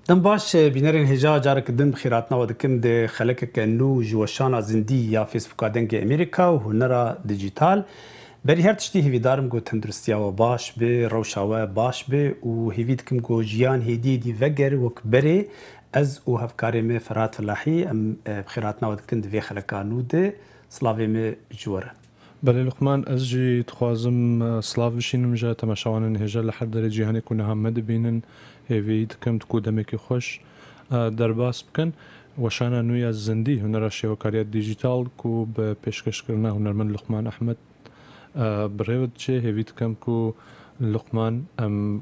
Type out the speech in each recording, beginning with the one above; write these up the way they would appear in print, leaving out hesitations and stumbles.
دم باش بینرین هجا جارك دم بخيراتنا ودكم د خلقك انو جوشانا زندي يا فيسبوك دنگ امريكا وهنرا ديجيتال بري هر تشتي هيفي دارم گو تندرستيا و باش به روشاوه باش به و هيفيدكم گو جيان هيدي دي وگر وكبري از و هفكاري مي فرات فلاحي ام بخيراتنا ودكم دي خلقا نو دي سلاوي مي جوره بله لقمان از جی تخوازم سلاف بشینم جا تماشاوانن هجا لحد در جیهانی کنه هم مدبینن هیوی دکم تکو دمکی خوش در باس بکن وشانا نوی از زندی هنر شیوکاریت دیجیتال کو به پیشکش کرنا هنرمند لقمان احمد بريود چه هیوی دکم کو لقمان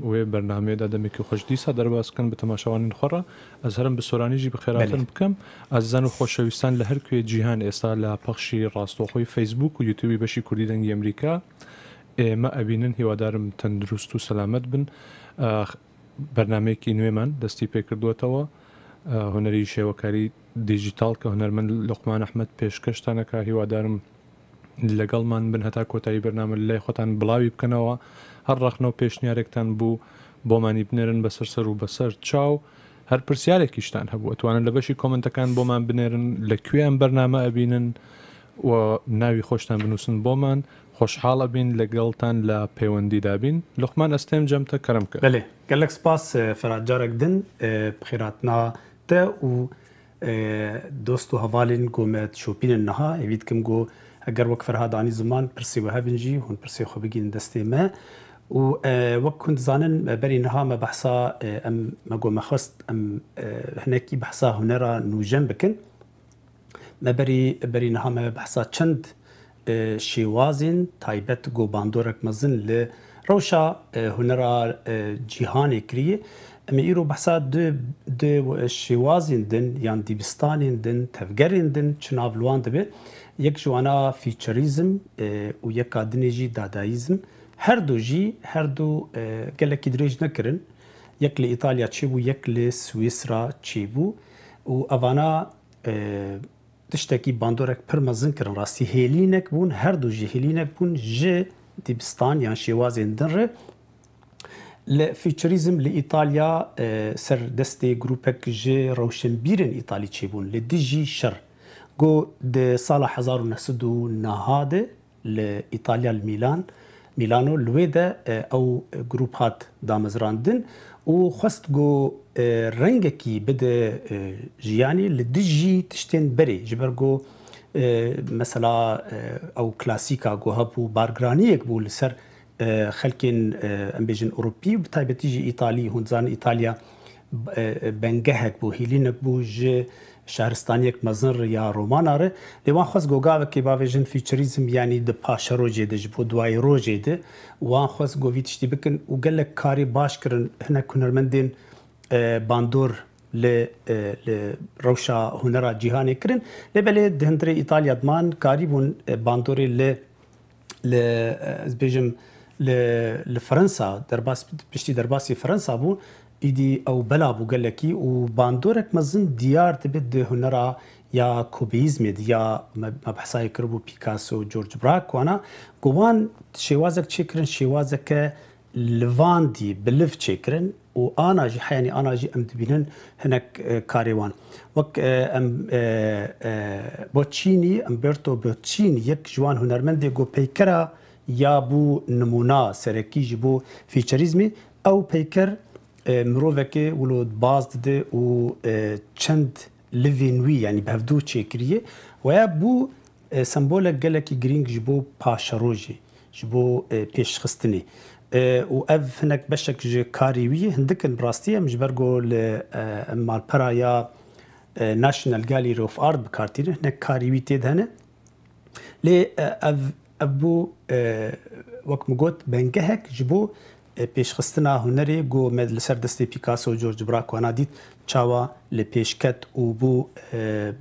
و برنامه دمکی خوش دیسا در باس کن به تماشاوانن خورا از هرم بسورانی جی بخیراتن بکم از زن و خوشویستان لهر کوی جیهان استا لپخشی راستوخوی فیسبوک و یوتیوبی بشی کردی دنگی امریکا ما ابینن هیوادارم تندرست و سلامت بن برنامه کی نوی من دستی پیکردوتەوە هنری شێوەکاری دیجیتال کە هونەرمەند لقمان ئەحمەد پێشکەشتانەکە هیوادارم لەگەڵمان بن هەتا کۆتایی بەرنامە لای خۆتان بڵاوی بکەنەوە هەر ڕەخنەوە پێشنیارێکتان بوو بۆمانی بنێرن بەسەر سەر و بەسەر چاو هەر پرسیارێکیشتان هەبوو ئەتوانن لە بەشی کۆمنتەکان بۆمان بنێرن لەکوێیان بەرنامە ئەبینن و ناوی خۆشتان بنووسن بۆمان خوشحاڵە بین لەگەڵتان لە پەیوەندیدا بین لقمان ئەستێم جەمتە کەرم کرد بله گەلێک سپاس فرات جارێک دن بخیراتنا te û dost û hevalên gomet şopînên niha evî dikim got eger wek ferhadanî ziman pirsê we hebin jî hûn pirsê xwe bigînin destê me û wek hûn dizanin berî niha me behsa em me got me xwest em hinekî behsa hunera nûjen bikin me berî niha me behsa çend şêwazên taybet got bandorek mezin li rewşa hunera cîhanê kiriye em îro behsa du şêwazên din yan dîbistanên din tevgerên din çinav li wan dibe yek ji wana fîçerîzm û yeka dinê jî dadayîzm her du gelekî dirêj nekirin yek li İtalya çêbû yek li Swîsra çêbû û evana tiştekî bandorek pir mezin kirin rastî hêlînek bûn her du jî hêlînek bûn ji dîbistan yan şêwazên din re li fîçerîzm li İtalya ser destê grupek ji rewşenbîrên İtalî çêbûn li dijî şer got di sala 1909 de li İtalya li Milano li wê de ew grup hat damezrandin û xwest got rengekî bide jiyanî li dijî tiştên berê ji ber got mesela ew klasîka got hebû bargiraniyek bû li ser xelkên em bêjin Ewropî bi taybetî jî İtalî hûn dizanin İtalya bengehek bû hêlînek bû ji şehristaniyek mezin re ya romana re lê wan xwest got gavekê bavêjin fîçerîzm yanî di paşa rojê de ji bo duayê rojê de wan xwest got vî tiştî bikin û gelek karî baş kirin hinek hunermendên bandor li rewşa hunera cîhanê kirin lêbelê di hindirê İtalya diman karî bûn bandorê li ez bêjim li Fransa derbas piştî derbasî Fransa bû îdî ew bela bû gelekî û bandorek mezin diyar dibe di hunera ya kubîzmê de ya me behsayê kiribû Picasso George Braque wana got wan şêwazek çêkirin şêwazeke li van dî bi liv çêkirin û ana jî heyanî ana jî em dibînin hinek karê wan wek em Bocchini Umberto Bocchini yek ji wan hunermendê got peykera ya bû nimûna serekî ji bo fîçerîzmê ew peyker mirovekê wilo baz dide û çend livên wî yanî bi hevdû çêkiriye weya bû sembolek gelekî giring ji bo paşerojê ji bo pêşxistinê û ev hinek beşek ji karê wî hindikin bi rastî em ji ber got li malpera ya National Gallery of Art bikartînin hinek karî wî tê de hene lê ev bû wek min got bengehek ji bo pêşxistina hunerê got me li ser destê Picasso George Braque wana dît çawa li pêşket û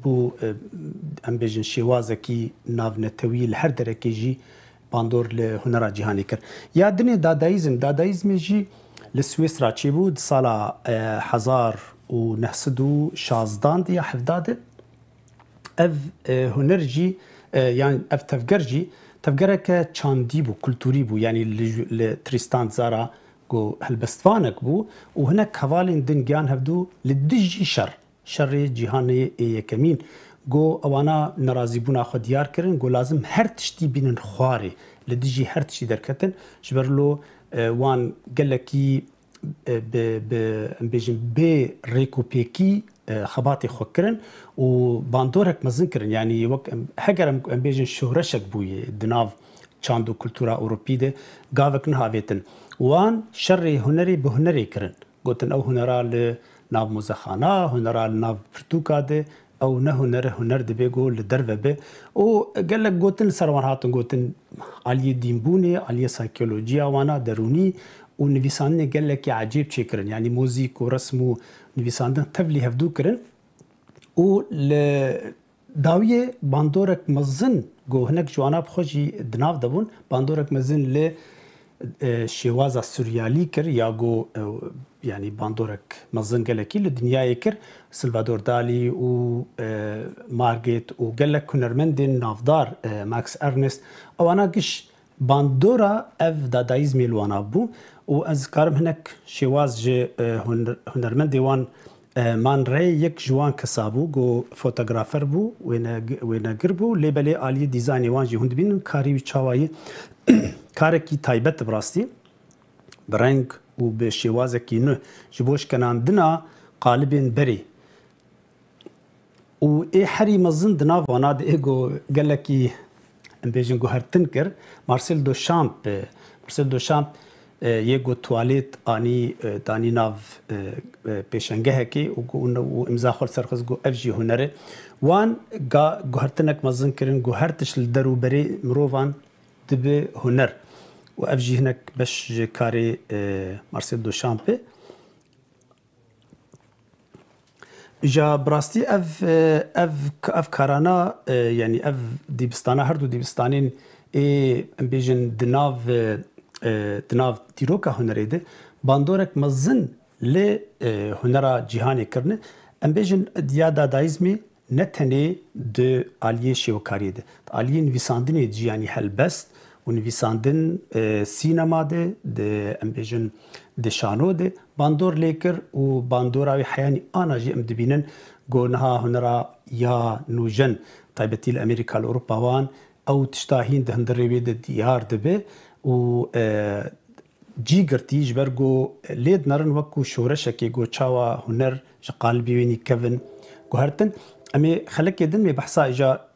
bû em bêjin şêwazekî navnetewî li her derekê jî bandor li hunera cîhanê kir ya dinê dadayîzmê jî li Swîsra çêbû di sala 1916 ya 17 de ev huner jî yan ev tevger jî tevgereke çandî bû kulturî bû yanî li Tristan zara جو هلبستفانك بو وهناك هفالين دن جان هفدو للدجي شر جهاني يكمين جو اوانا نرازي بونا خو ديار كرن جو لازم هر تشتي بين خواري لدجي هر تشتي دركتن جبرلو وان قالكي بيجن بي ريكو بيكي خباتي خوكرن وباندورك مزنكرن يعني وك هجر بيجن شهرشك بوي دناف چاندو كولتورا اوروبي ده غاوك نهاويتن وان شر هنري بهنري كرن قوتن او هنرا لناف مزخانا هنرا لناف برتوكا ده او نه هنر دبي جو لدربه به او قال لك قوتن سروان هاتن قوتن علي دينبوني علي سايكولوجيا وانا دروني ونفيساني قال لك عجيب شكرن يعني موزيك ورسم ونفيسان تفلي هفدو كرن و داويه باندورك مزن جو هناك جوانا بخوجي دناف دبون باندورك مزن ل شوازا سوريالي كر يا جو يعني باندورك مزن قال لك الدنيا يكر سلفادور دالي و مارغيت وقال لك هنرمندين نافدار ماكس ارنست او انا قش باندورا اف دادايزمي الوانا بو وأذكرهم هناك شواز جي هنرمندي وان مان ري يك جوان كسابو جو فوتوغرافر بو وين قربو ليبلي آلي ديزايني وان جي هند بين كاري وشاواي كاركي تايبت براستي برنج وبشوازكي نو جبوش كان عندنا قالبين بري و اي حري مزن دنا فاناد ايجو قال لك امبيجن جو هرتنكر مارسيل دو شامب يجو تواليت اني داني ناف بيشنگه و امضا خور سرخص جو اف جي هنر وان جو هرتنك مزن كرن جو هرتش الدرو بري مروفان دبي هنر و اف جي هناك باش كاري مارسيل دو شامب جا براستي اف كارانا يعني اف ديبستانا هردو ديبستانين اي امبيجن دناف ديروكا هنريده باندورك مزن ل هنرا جهاني كرنه امبيجن ديادا دايزمي نتني دو اليه شوكاري ده اليه نويساندني جياني هلبست ونويساندن سينما ده امبيجن de şano de bandor lekir û bandora wê heyanî ana jî em dibînin got niha hunera ya nûjen taybetî li Amerîka li Ewropa wan ew tişta hîn di hundirê wê de diyar dibe û cî girtî ji ber got lê dinarin wekû şoreşekê got çawa huner ji qalbî wê nîkevin got hertin em ê xelekê din wê behsa îja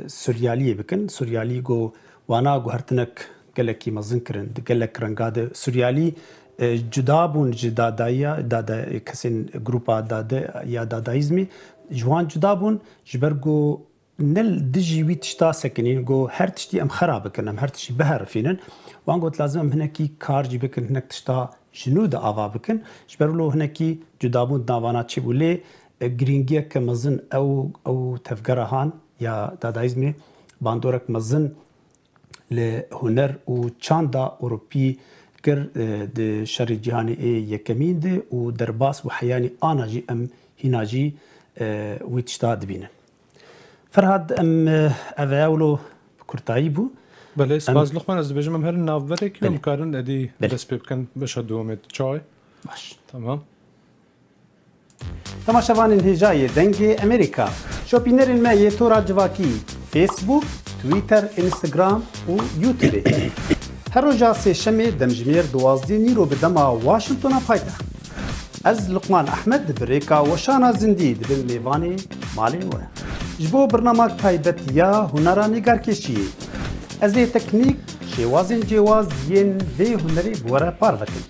Suryaliyê bikin Suryalî got wana got hertinek gelekî mezin kirin di gelek renga de Suryalî جدا بون جدادایا دادا کسین گروپا داده یا دادایزمی جوان جدا بون جبرگو نل دجی وی تشتا سکنین گو هر تشتی ام خراب کنم هر تشتی بهر فینن وان گوت لازم ام هنکی کار جی بکن هنک تشتا جنو دا آوا بکن جبرلو هنکی جدا بون داوانا چی بولی گرینگیه که مزن او تفگرهان یا دادایزمی باندورک مزن لهنر و چاندا اوروپی كر د شر جهاني يكمين دي ودرباس وحياني انا جي ام هنا جي ويتشتاد بينا فرهاد ام افاولو كورتايبو بله سپاس لقمان از بجم هر نافبرك يوم كارن ادي بس بكن بشدومت چاي باش تمام تماشاوان الهجاية دنجي امريكا شوبينر الماء تورا جواكي فيسبوك تويتر انستغرام ويوتيوب هر روزا سه شمه دمجمیر 12 نیرو به دما واشنطن پایتخت از لقمان احمد بریکا وشانا زندی دبن میوانی مالین و جبو برنامه تایبت یا هنرا نگار کشی از تکنیک شوازن جواز ین وی هنری بورا پاروکن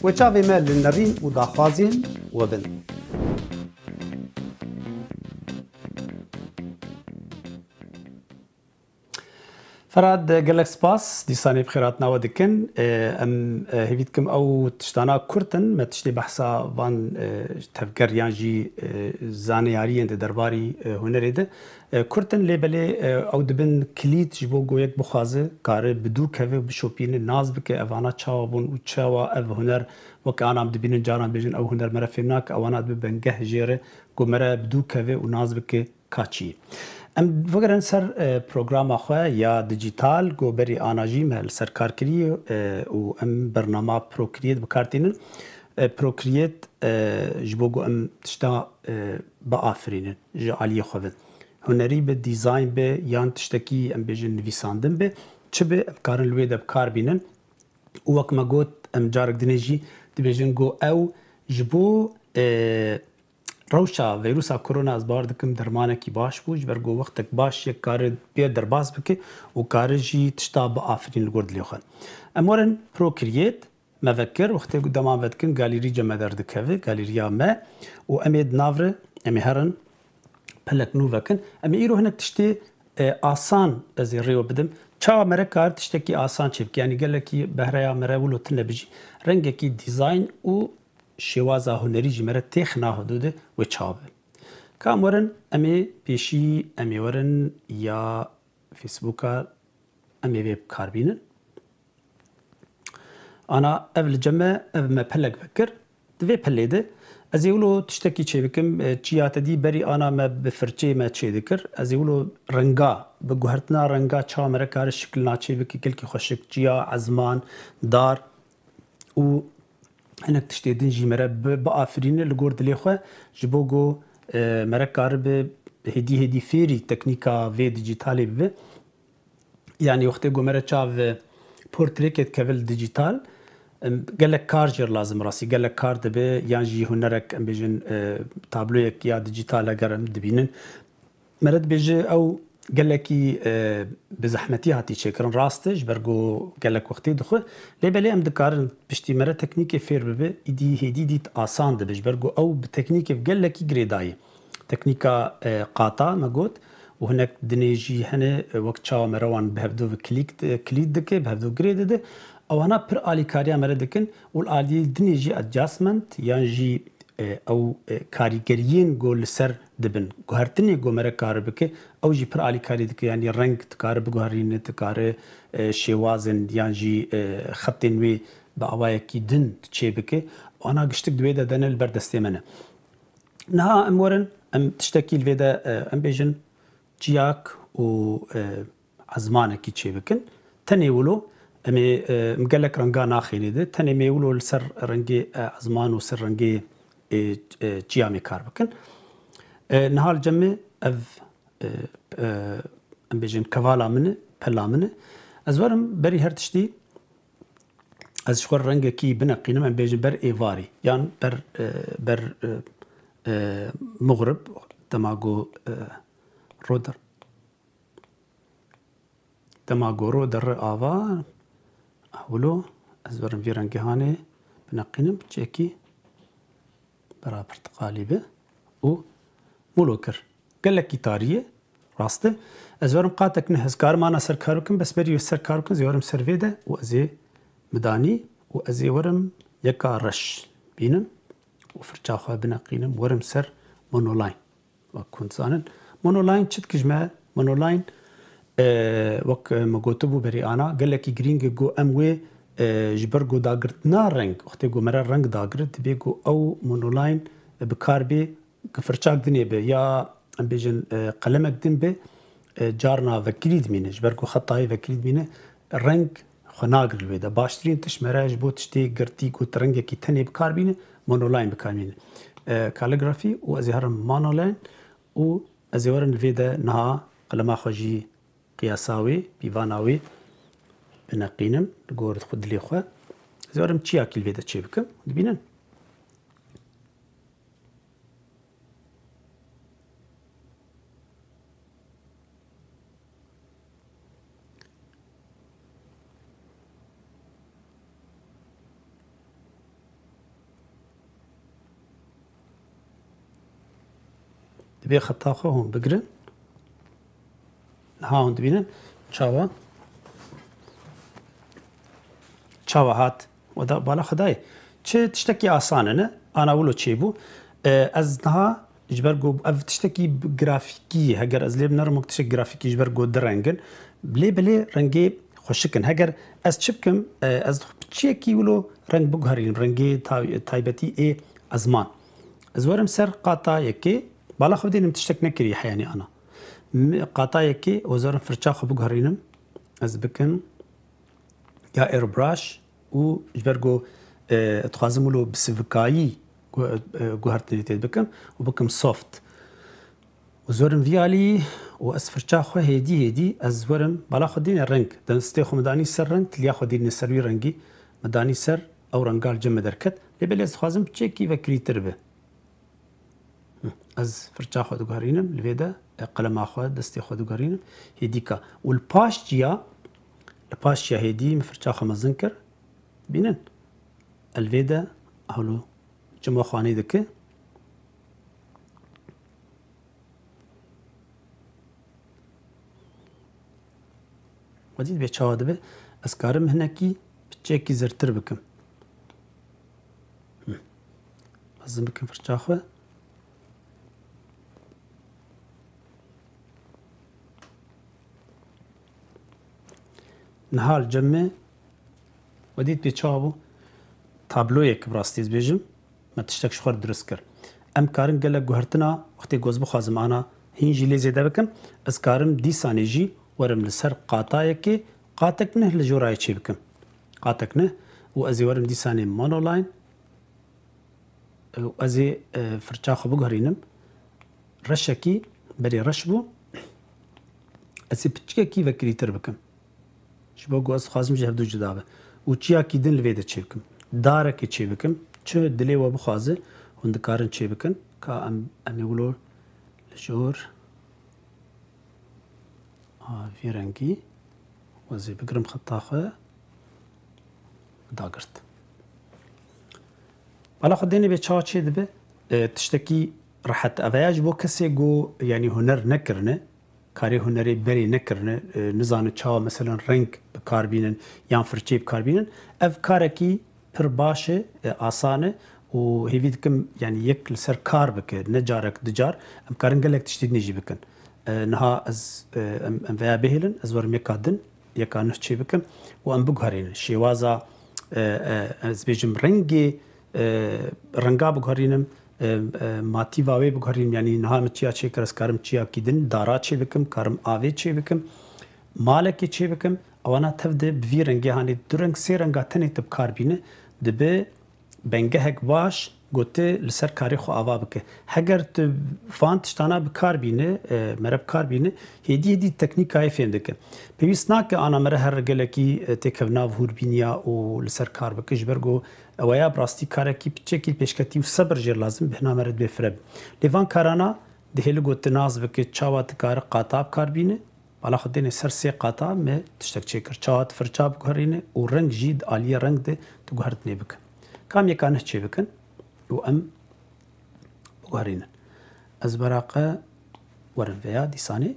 و چاوی مل نرین و داخوازین و بن فراد قالك سباس دي صاني بخيراتنا ودكن ام هيفيتكم او تشتانا كورتن ما تشتي بحثا وان تفكر يانجي زانياري عند درباري هنريده كورتن ليبلي او دبن كليت جبو جويك بخازه كار بدو كفي بشوبين الناس بك افانا تشاوبون وتشاوا اف هنر وكان عم دبين جاران بيجن او هنر مرفناك او انا ببنجه جيره كمره بدو كفي وناس بك كاتشي ام فکرن سر پروگرام خو یا دیجیتال گو بری آناجی مل سر کار کری و ام برنامه پروکریت بکارتینن پروکریت جبو گو ام تشتا با آفرینن جعالی خوبت هنری به دیزاین به یان تشتکی ام بیجن نویساندن به چه به کارن لوید بکار بینن و وقت ما گوت ام جارک دنیجی دیبیجن گو او جبو روشا ویروسا کرونا از بار دکم درمانه کی باش بوج برگو وقتک باش یک کار بیا درباز بکه و کار جی تشتا با آفرین لگرد لیوخن امورن پروکریت مفکر وقتی قدام ودکن گالری جمع دردکه گالریا ما و امید نافره امی هرن پلک نو وکن امی ایرو هنک تشتی آسان از ریو بدم چا مره کار تشتکی آسان چیب یعنی گله کی بهریا مره ولو تنه بجی رنگ کی دیزاین و شوازا هنری جمره تخنا حدود و چابه کامورن امی پیشی امی ورن یا فیسبوکا امی ویب کاربینن انا اول جمع اول ما پلک بکر دوی پلیده از یولو تشتکی چه بکم چیات دی بری آنا ما بفرچه ما چه دکر از یولو رنگا بگوهرتنا رنگا چا مره کار شکل ناچه بکی کل کی خوشک چیا عزمان دار و هناك تشتي دنجي مرة بآفرين لجور دليخه جبوجو مرة كارب هدي فيري تكنيكا في ديجيتالي به يعني وقت جو مرة شاف بورتريكت كفل ديجيتال قال لك كارجر لازم راسي قال لك كارد به يعني هنرك ام بيجن تابلويك يا ديجيتال اگرم دبينن مرة بيجي او قال لك بزحمتي هاتي شكرا راستج برجو قال لك وقتي دخل لي ام دكار بشتي مره تكنيكي فير بي ايدي هدي دي اسان دبج برجو او بتكنيكي قال لك جريداي تكنيكا قاطع ما قلت وهناك دنيجي هنا وقت شاو مروان بهبدو كليد دكي بهبدو جريد ده او هنا بر الي كاريا مره دكن والالي دنيجي ادجستمنت يعني جي او کاریگریین گو لسر دبن گوهرتنی گو مره کار بکه او جی پر آلی کاری دکه یعنی رنگ تکار بگوهرین تکار شوازن یعنی جی خطین وی با آوای کی دن چه بکه آنا گشتک دوی ده دنل بردسته منه نها امورن ام تشتکیل وی ده ام بیجن جیاک و عزمانه کی چه بکن تنی ولو امی مگلک رنگا ناخینی ده تنی میولو لسر رنگی عزمان و سر رنگی جیامی کار بکن نهال جمع اف ام بیجن کوالا منه پلا منه از ورم بری هر تشتی از شور رنگ کی بنقینم ام بیجن بر ایواری یان بر مغرب دماغو رودر آوا اولو از ورم وی رنگ هانه بنقینم چکی برا برتقالي به و مولوكر قال لك تاريه راسته ازورم قاتك نهز كار معنا سر كاركم بس بريو سر كاركم زورم سرفيده وازي مداني وازي ورم يكا رش بينم وفرچا خو بنقينم ورم سر مونولاين وكنت زانن مونولاين چت كجما مونولاين وك مغوتبو بري انا قال لك جرينج جو اموي جبرگو داگرت نا رنگ وقتی گو مرا رنگ داگرت بیگو او مونولاین بکار بی کفرچاک دنی به یا ام بیجن قلمک دن به جارنا وکلید مینه جبرگو خطای وکلید مینه رنگ خناگر الویده باشترین تش مراج بو تشتی گرتی گو ترنگ کی تنی بکار بینه مونولاین بکار بینه کالیگرافی و از هرم مونولاین و از ورن الویده نها قلما خوجی قیاساوی بیواناوی بنقينم لقورة خد لي خوا زورم تشيا كيل فيدا تشيبكم دبينن دبي خطا خو هون بقرن هاون دبينن شاوا چاوا هات و دا بالا خدای چه تشتکی آسانه نه انا ولو چه بو از نها جبر گو اف تشتکی گرافیکی هگر از لیب نرم تشتکی گرافیکی جبر گو درنگن بلی رنگی خوشکن هگر از چبکم از چه کی ولو رنگ بگهرین رنگی تایبتی ای ازمان از ورم سر قاطع یکی بالا خودینم تشتک نکری حیانی انا قاتایەکی وەزارم فرچا خۆ بگەڕینم ئەس بکەم یا ئێربراش و ji ber got dixwazim wilo bi sivikayî guhertinê tê bikim û bikim soft. Zorim vî alî û ez firça xwe hêdî ez werim bala xwe dîne reng. Destê xwe me danî ser reng, tiliya xwe dîne ser wî rengî me danî ser ew rengal cem me derket. Lêbelê ez dixwazim çêkî vekirîtir be. Ez firça xwe diguherînim li vê de qelema xwe destê xwe diguherînim hêdîka. û li paş çiya hêdî min firça xwe mezin kir bînin el vê de hewlo cima xwanê dike. Wedî bê çawa dibe ez karim hinekî çêkî zirtir bikim. Mezin bikim firça xwe. Nihal cemme wedî bê çawa bû tabloyek bi rastî ez bêjim me tiştek ji xwe dirist kir. Em karin gelek guhertina wextê goz bixwazim ana hîn jî lê zêde bikim ez karim dîsanê jî werim li ser qatayekê qatek neh li jorayê çê bikim. Qatek neh û ez ê werim dîsanê monoline û ez ê firça xwe biguherînim reşekî berê reş bû ez ê piçikekî vekirîtir bikim. Ji bo ku ez dixwazim ji hevdû cuda be. û çiyakî din li vê de çê bikim. Darekê çê bikim. Çi dilê we bixwaze hûn dikarin çê bikin ka em ê wilo li jor vî rengî ez ê bigirim xeta xwe dagirt. Bala xwe dênê bê çawa çê dibe tiştekî rehet eveya ji bo kesê got yanî huner nekirine karê hunerê berê nekirine nizanin çawa mesela reng bikarbînin yan firçê bikarbînin ev karekî pir baş e asan e û hêvî dikim yanî yek li ser kar bike ne carek di car em karin gelek tiştînê jî bikin. Niha ez em veya bihêlin ez werim yeka din yeka neh çê bikim û em biguherînin. Şêwaza ez bêjim rengê renga biguherînim matîva wê biguherînim yanî niha min çiya çê kir ez karim çiyakî din dara çê bikim karim avê çê bikim malekê çê bikim ewana tev de bi vî rengê hanê du reng sê renga tenê te bikarbîne dibe bengehek baş gotê li ser karê xwe ava bike. Heger tu van tiştana bikarbîne mere bikarbîne hêdî teknîkayê fêm dike. Pêwîst nake ana mere her gelekî têkevnav hûrbîniya û li ser kar bike ji ber got eweya bi rastî karekî piçekî pêşketî û sebir jê lazim bihna mere dibê fireb. Lê van karana dihêli got tu naz bike çawa tu kare qata bikarbîne bala xwe dênê ser sê qata me tiştek çê kir. Çawa tu firça biguherîne û reng jî di aliyê reng de tu guhertinê bikin. Kam yeka neh çê bikin û em biguherînin. Ez beraqe werim veya dîsanê.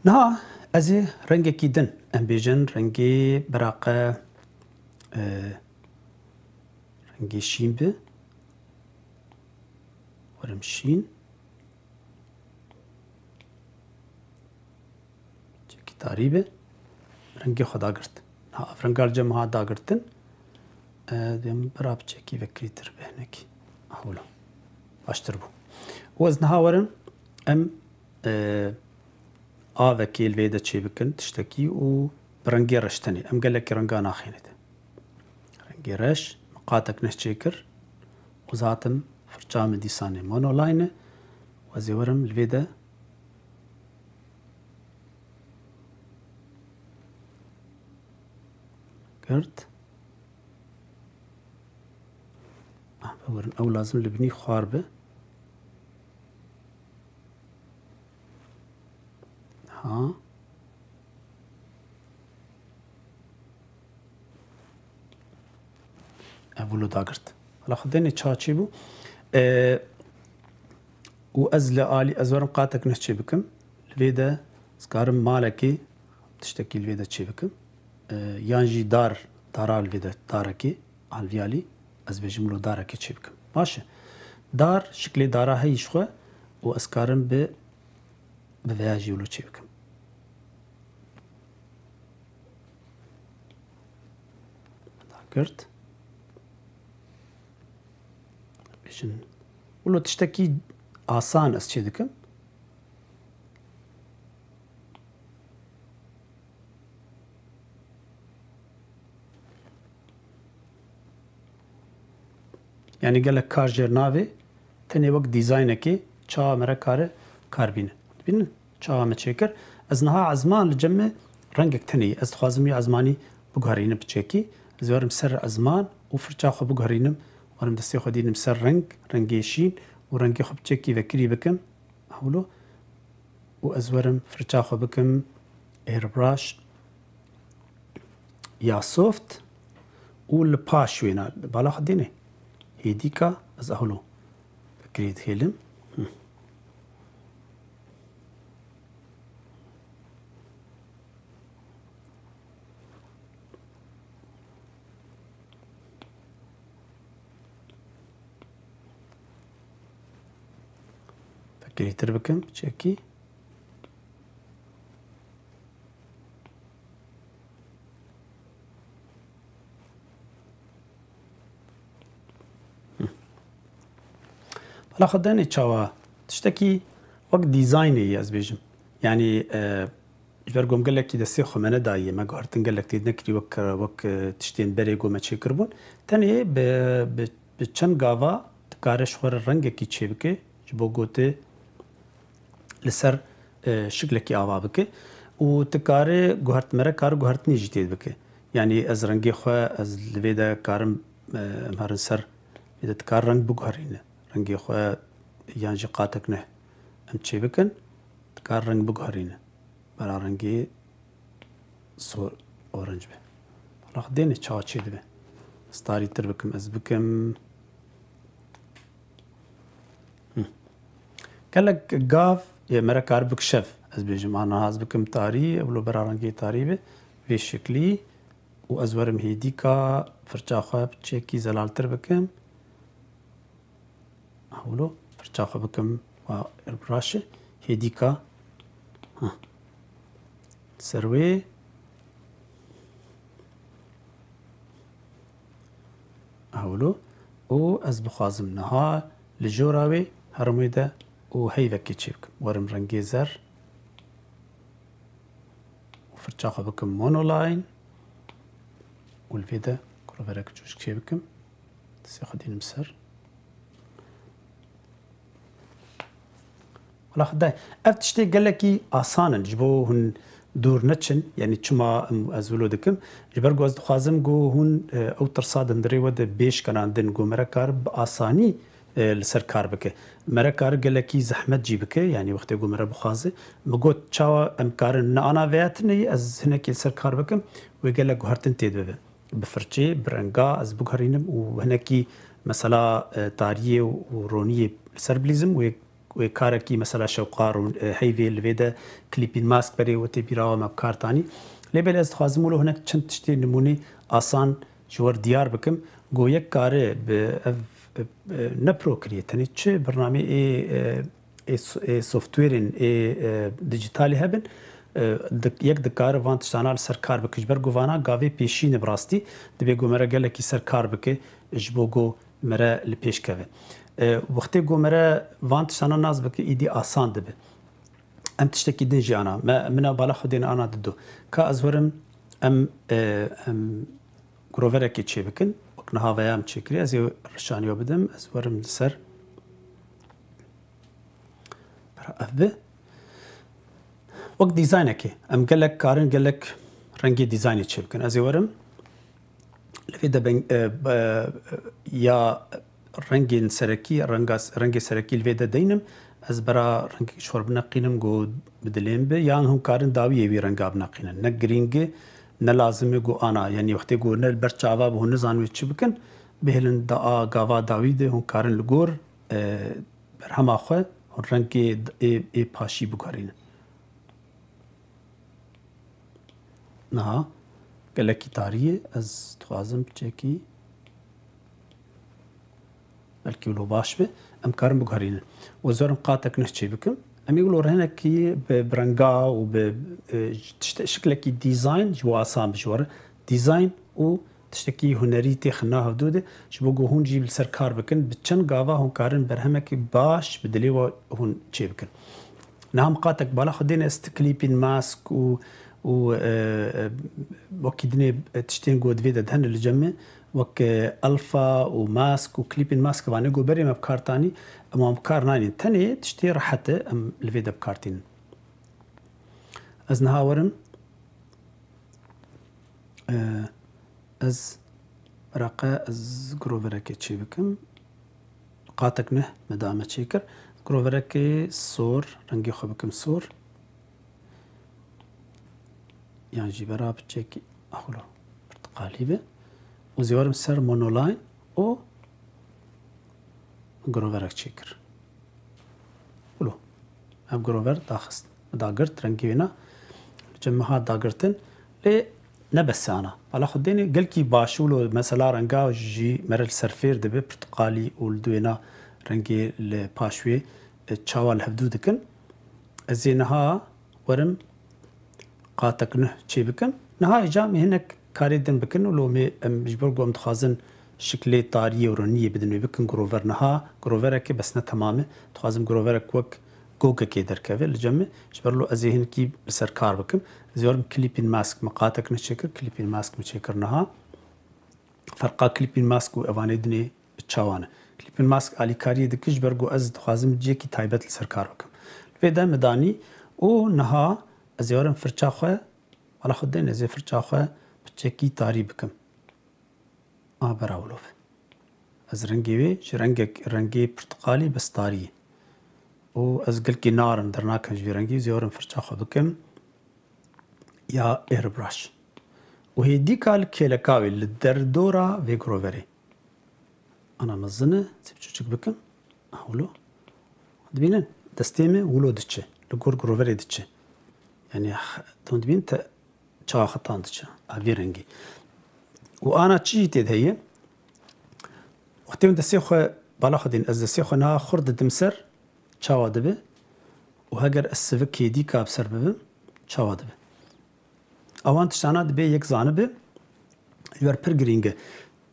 Niha ez ê rengekî din em bêjin rengê beraqe rengê şîn bi werim şîn çekî tarî be rengê xwe dagirt. Niha ev rengal cem ha dagirtin dêm bira biçekî vekirîtir be hinekî hewlo baştir bû. û ez niha werim em avekê li vê de çê bikin tiştekî û bi rengê reş tenê em gelekî renga naxîne de. Rengê reş min qatek neh çê kir û zatim firça min dîsanê monoline e û ez ê werim li vê de girt werim ew lazim li binî xwar be. Ha ev wilo dagirt. Hala xwe dênê çawa çê bû û ez li alî ez werim qatek neh çê bikim li vê de ez karim malekê tiştekî li vê de çê bikim yan jî dara li vê de darekê alvî alî ez bêjim wilo darekê çê bikim. Baş e. Dar şiklê dara heyî ji xwe û ez karim bi veya jî wilo çê bikim. Dagirt bêjin wilo tiştekî asan ez çê dikim يعني قال لك كار جرنافي تاني وقت ديزاينكي تشا مرا كاربين بين تشا متشكر از نها عزمان لجمع رنگك تاني از خوازم عزماني بقهرينم بتشكي زورم سر ازمان وفرچا خو بقهرينم ورم دستي خو دينم سر رنگيشين ورنگي خو بتشكي ذكري بكم هولو وازورم فرچا خو بكم اير براش يا سوفت والباش وينا بالا خديني هيديكا از هولو كريد هيلم فكري تربكم تشيكي هلا خداني تشاوا تشتكي وقت ديزايني از بيجم يعني جبرقوم قال لك دستي خو من دايه ما قهرتن قال لك تنكري وك تشتين بريغو ما تشكربون تاني بچن غاوا تكارش خور رنگ کی چيبكه جبوغوتي لسر شكلكي آوا بك وتكاري قهرت مرا كار قهرت نيجي تيد بك يعني از رنگي خو از لويدا كارم مهرن سر اذا تكار رنگ بقهرينه رنگي خو يانجي قاتك نه ام چي بكن تكار رنگ بقهرينه برا رنگي صور اورنج به راح ديني تشا چي دبه ستاري تر بكم از بكم قالك قاف يا مرا كار بك شف از بيجم انا هاز بكم تاري ولو برا رنگي تاري به في شكلي وازورم هيديكا فرچا خو بچيكي زلال تر بكم هولو فرچا خو بكم والبراشه هيديكا سروي هولو و از بخازم نها لجوراوي هرميدا و هيفكي تشيبك ورم رنگي زر وفرچا خو بكم مونولاين والفيدا كروفرك جوش تشيبكم تسيخدين مسر ولا خداي افتشتي قال لك آسانا جبو هن دور نتشن يعني چما ازولو دكم جبر گوز خوازم گو هن او ترصادن دري ود بيش كان دن گو مرا کار بآساني لسر کار بك مرا کار قال لك زحمت جي بك يعني وقت گو مرا بخازه مگوت چاوا امکار انا وياتني از هناك لسر کار بكم وقال لك هرتن تيد به بفرچي برنگا از بغرينم وهناك مثلا تاريه ورونيه لسر بليزم وكاركي مثلا شوقار هيفي الفيدا كليبين ماسك بري وتبيراو مبكار تاني لبل از خازمولو هناك چند تشتي نموني آسان جوار ديار بكم گو يك كاره نبرو كريه تاني چه برنامه اي سوفتويرين اي ديجيتالي هبن يك دكار وانت شانال سركار بك جبر گوانا گاوي پیشين براستي دبي گو مرا گلكي سركار بك جبو گو مرا لپیش كوه وقتی گو مرا وانت شانا ناز بك ايدي آسان دبه ام تشتكي دين جي انا منا بالا خدين انا ددو كا ازورم ام گرووركي چي بكن وكنها ويام چكري ازي رشانيو بدم ازورم لسر برا افبه وقت ديزاينكي ام قالك كارن قالك رنگي ديزايني چي بكن ازي ورم لفيدا يا رنگين سركي رنگي سركي الفيدا دينم از برا رنگ شورب نقينم گو بدلين به يان هم كارن داوي يوي رنگاب نقينن نگرينگ نلازم گو انا يعني وقتی گو نل برچاوا به نزانوي چبكن بهلن دا گاوا داوي ده هم كارن لگور برهما خو رنگي اي پاشي بگارين نها قالكي تاريه از توازم چكي بلكي ولو باش به ام كارم بگارين وزورم قاتك نحكي بكم ام يقولوا هنا كي برنقا وبشكلكي ديزاين جو اسام بجور ديزاين و تشتكي هنريتي خناها ودوده شبوغو هون جيب السركار بكن بتشن قاوا هون كارن برهمك باش بدلي هون تشي بكن نعم قاتك بالا خدينا استكليبين ماسك و وكيدني تشتين قود فيدا دهن الجمع وك الفا وماسك وكليبين ماسك واني جو بري مبكار تاني اما مبكار ناني تاني تشتي راحت ام الفيدا بكارتين از نهاورم از رقا از جروفرك تشي بكم قاتك نه مدامة تشيكر جروفرك صور رنجي خو بكم صور يعني جبرا بتشيكي اخلو برتقالي به وزيورم سر مونولاين او جروفرك تشيكر ولو اب جروفر داخست داغرت رنجينا جمعها داغرتن لي نبس انا على خديني قلكي باشولو مثلا رنجا جي مرل سرفير دبي برتقالي ولدوينا رنجي الباشوي تشاوال هبدودكن ازينها ورم قاتك نه تشي بكن نهاي جامي هناك كاريدن بكن ولو مي مجبرقو متخازن شكلي طارية ورنية بدن بكن جروفر نها جروفرك بس تمامه تخازم جروفرك وك جوجا كيدر كافل الجمع جبرلو ازيهن كي بسر كار بكم زيورم كليبين ماسك مقاتك نشكر كليبين ماسك مشكر نها فرقا كليبين ماسك وافاني دني تشاوانا كليبين ماسك علي كاري دكش برجو از تخازم جيكي تايبت لسر كار بكم الفيدا مداني و نها ازيورم فرشاخه على خدين ازي فرشاخه بتشكي تاري بكم براولوف از رنجي رنجي برتقالي بس طاري و از قلكي نارن درناكن جي رنجي زيورن فرشاخه بكم يا اير براش وهي ديكال كيلكاوي للدردورة في جروفري انا مزنه سيبتشوك بكم اولو دبينن دستيمه ولو دتشه لغور جروفري دتشه يعني تندبين تا تشا خطان دتشه افي رنجي وانا تشيتي هي وقت من دسيخه بالاخدين از دسيخه نا خرد دمسر تشاوا دبه وهاجر السفكي ديكا بسبب تشاوا دبه اوان تشانا دبه يك زانبه يور برجرينج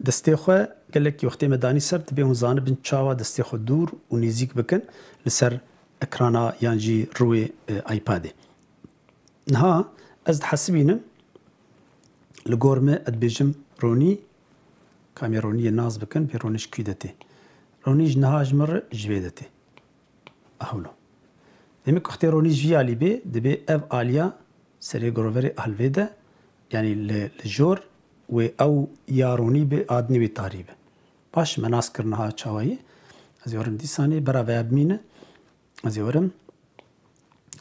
دستيخه قالك وقت مداني سر دبه هون زانب تشاوا دستيخه دور ونيزيك بكن لسر اكرانا يانجي روي ايباد نها از حسبينم لغورمه ادبيجم روني كاميروني ناز بكن بيرونيش كيدتي روني جنها جمر جويدتي اهولو ديمك اختي روني جيالي بي دبي اف اليا سري جروفري الفيدا يعني الجور و او ياروني بي ادني بي تاريبه باش مناسكرنها تشاوي ازيورم دي ثاني برا فابمينه ازيورم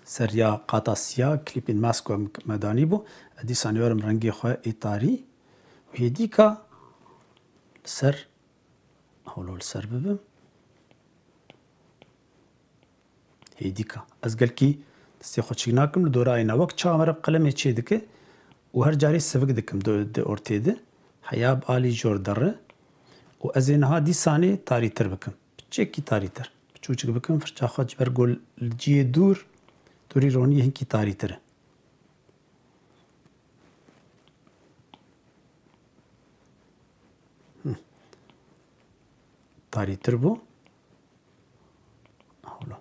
سريا قاطاسيا كليبين ماسكو مدانيبو دي سانيورم رنجي خو ايطاري وهديكا سر هولو السر ببم هيديكا ازقلكي تستي خوشيناكم لدوراينا وقت شامر بقلمي تشي دكه وهر جاري سفق دكم دو اورتيده حياب الي جور در وازينها دي ساني تاري تر بكم بتشيكي تاري تر بتشوچك بكم فرچاخه جبر گول الجي دور دوري روني هنكي تاري تر تاري تربو هولا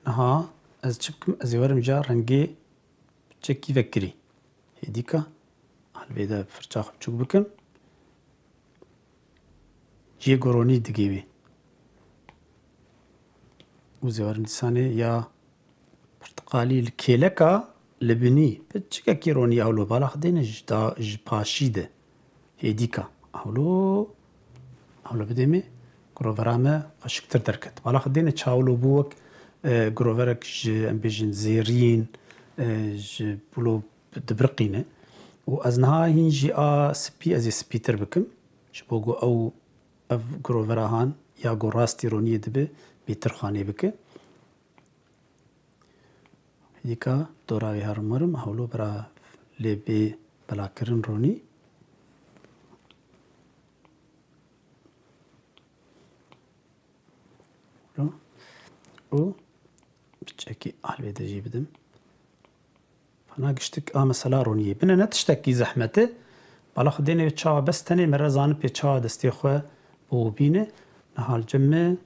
نها از چبكم از يورم جا رنگي چكي فكري هديكا هالبيدا فرچاخ بچوك بكم جي گوروني دگيوي وزيورم دساني يا برتقالي الكيلكا لبني بتشكا كيروني اولو بالا خدين جدا جباشيده هديكا اولو بديمي جروفرامه خشكتر دركت بالا خدين تشاولو بوك جروفرك امبيجن زيرين بلو دبرقينه وازنها هينجي سبي ازي سبيتر بكم شبوغو او اف جروفراهان يا جو راستي روني دبي بيتر خاني بك هيكا دوراوي هرمرم هولو برا لبي بلاكرن روني و بتشكي على دجي بدم فانا قشتك مثلا رونيه بنا نتشتكي زحمته بالا خديني بتشاوا بس تاني مره زان بتشاوا دستي خو بوبينه نهال جمه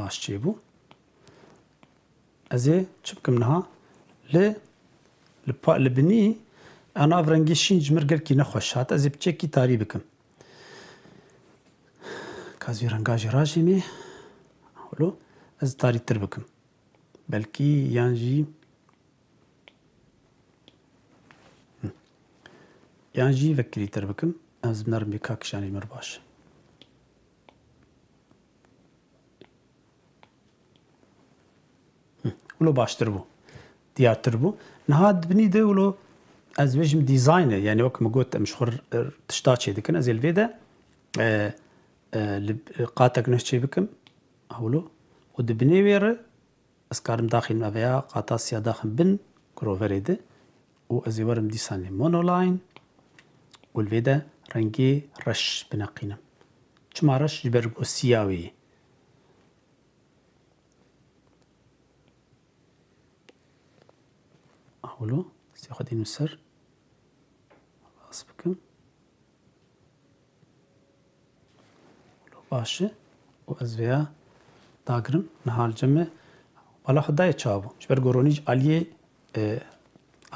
باش چێبوو ئەزێ چ بکەم نەها لە بنی ئەنا ئەڤ ڕەنگی شین ژمر گەلکی نەخۆش هات ئەزێ بچێکی تاری بکەم کازوی ڕەنگاژی ڕاژێنێ هەولۆ ئەز تاریتر بکەم بەلکی یانژی vekirîtir bikim ez binarim bê kakişanî mir baş wilo baştir bû diyartir bû niha dibinî de wilo ez bêjim dîzaynê yani wek min got em ji xwe tişta çê dikin ez ê li vê de qatek nû çê bikim hewlo û di binê wê re ez karim daxînim eveya qata siya daxin bin groverê de û ez ê werim dîsanê monoline û li vê de rengê reş bineqînim çima reş ji ber ku siya wê ye hewlo sê xwe dînim ser bas bikim baş e û ez vêya dagirim niha li cem me bala xwe dayê çabû ji ber goronî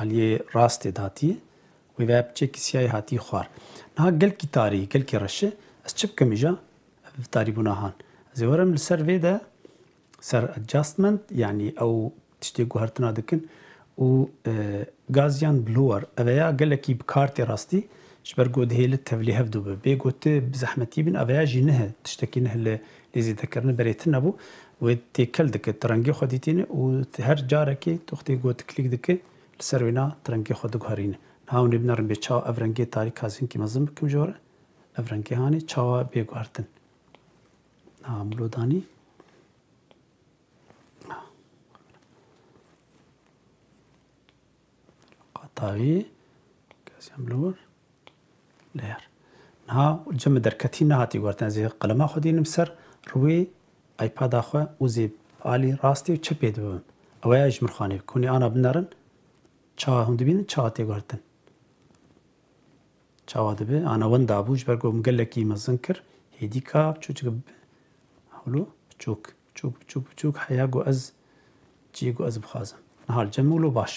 aliyê rastê de hatiye wê veya piçekî siyayê hatiye xwar niha gelkî tarî gelkî reş e ez çi bikim îja ev tarîbûna han ez ê werim li ser vê de ser adjustment yani ew tiştê guhertina dikin û gaziyan blower eveya gelekî bi kartê rastî ji ber got dihê li tevlî hev dibû bê gote bi zehmetî bin eveya jî nihe tiştekî nihe li lêzîtekirinê berêtir nebû wê têkel dike ti rengê xwe dîtîne û her carekê toxtê got klîk dike li ser wêna ti rengê xwe diguherîne niha hûn ê binarin bê çawa ev rengê tarî kazînkî mezin bikim ji we re ev rengê hanê çawa bê guhertin niha milo danî qatawî gaziyan blower لێر نها جەمە دەرکەتی نهاتی گوارتن زێ قەلەما خۆ دینم سەر ڕووی ئایپادا خۆ و زێ ئالی ڕاستی و چ پێ دەبم ئەوەیە ژمرخانێ کونی ئانا بنەرن چاوا هەم دەبینن چاوا تێگوارتن چاوا دەبێ ئانا وەندا بوو ji ber ku min gelekî mezin kir hêdîka biçûk hewlo biçûk heya ku ez ciyê ku ez bixwazim niha li cem wilo baş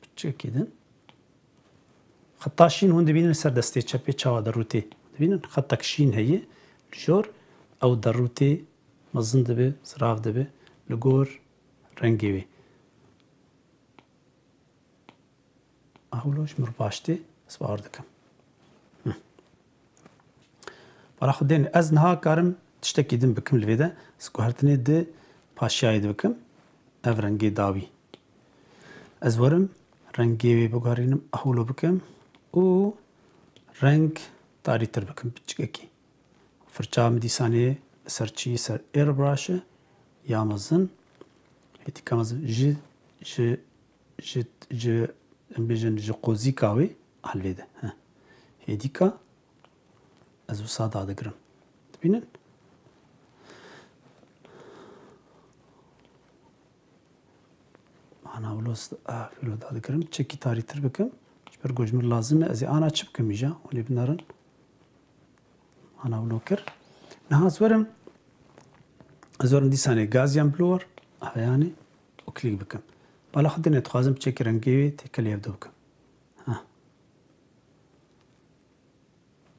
biçûkê din xeta şîn hûn dibînin ser destê çepê çawa derûtê dibînin xetek şîn heye li jor ew derûtê mezin dibe zirav dibe li gor rengê wê hewlo ji mir baş tê ez bar dikim bala xwe tên ez niha karim tiştekî din bikim li vê de ez guhertinê di paşiyayê dibikim ev rengê dawî ez werim rengê wê biguherînim hewlo bikim û reng tarîtir bikim piçikekî firça min dîsanê ser çî ser airbrush e ya mezin hêdîka mezin ji em bêjin ji qozîka wê helvê de hêdîka ez wisa dadigirim dibînin ana wilo dadigirim çekî tarîtir bikim ber ku ji min lazim e ez ê ana çi bikim îja hûn ê binarin ana wilo kir niha ez werim dîsanê gaziyan blower eveyanê û klîk bikim bala xwe dinê dixwazim piçekî rengê wê têkelê hev bikim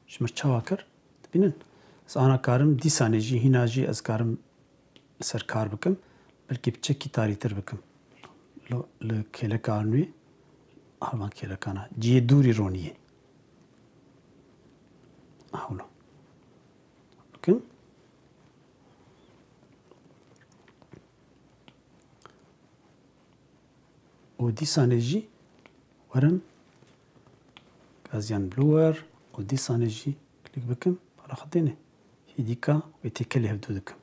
ji mir çawa kir dibînin ez ana karim dîsanê jî hîna jî ez karim ser kar bikim belkî piçekî tarîtir bikim li kêlekan wê Alman kêlekana ciyê dûrî ronî ye hewlo bikim û dîsanê jî werim gaziyan blower û dîsanê jî klîk bikim bala xwe têne hêdîka wê têkelê hev dû dikim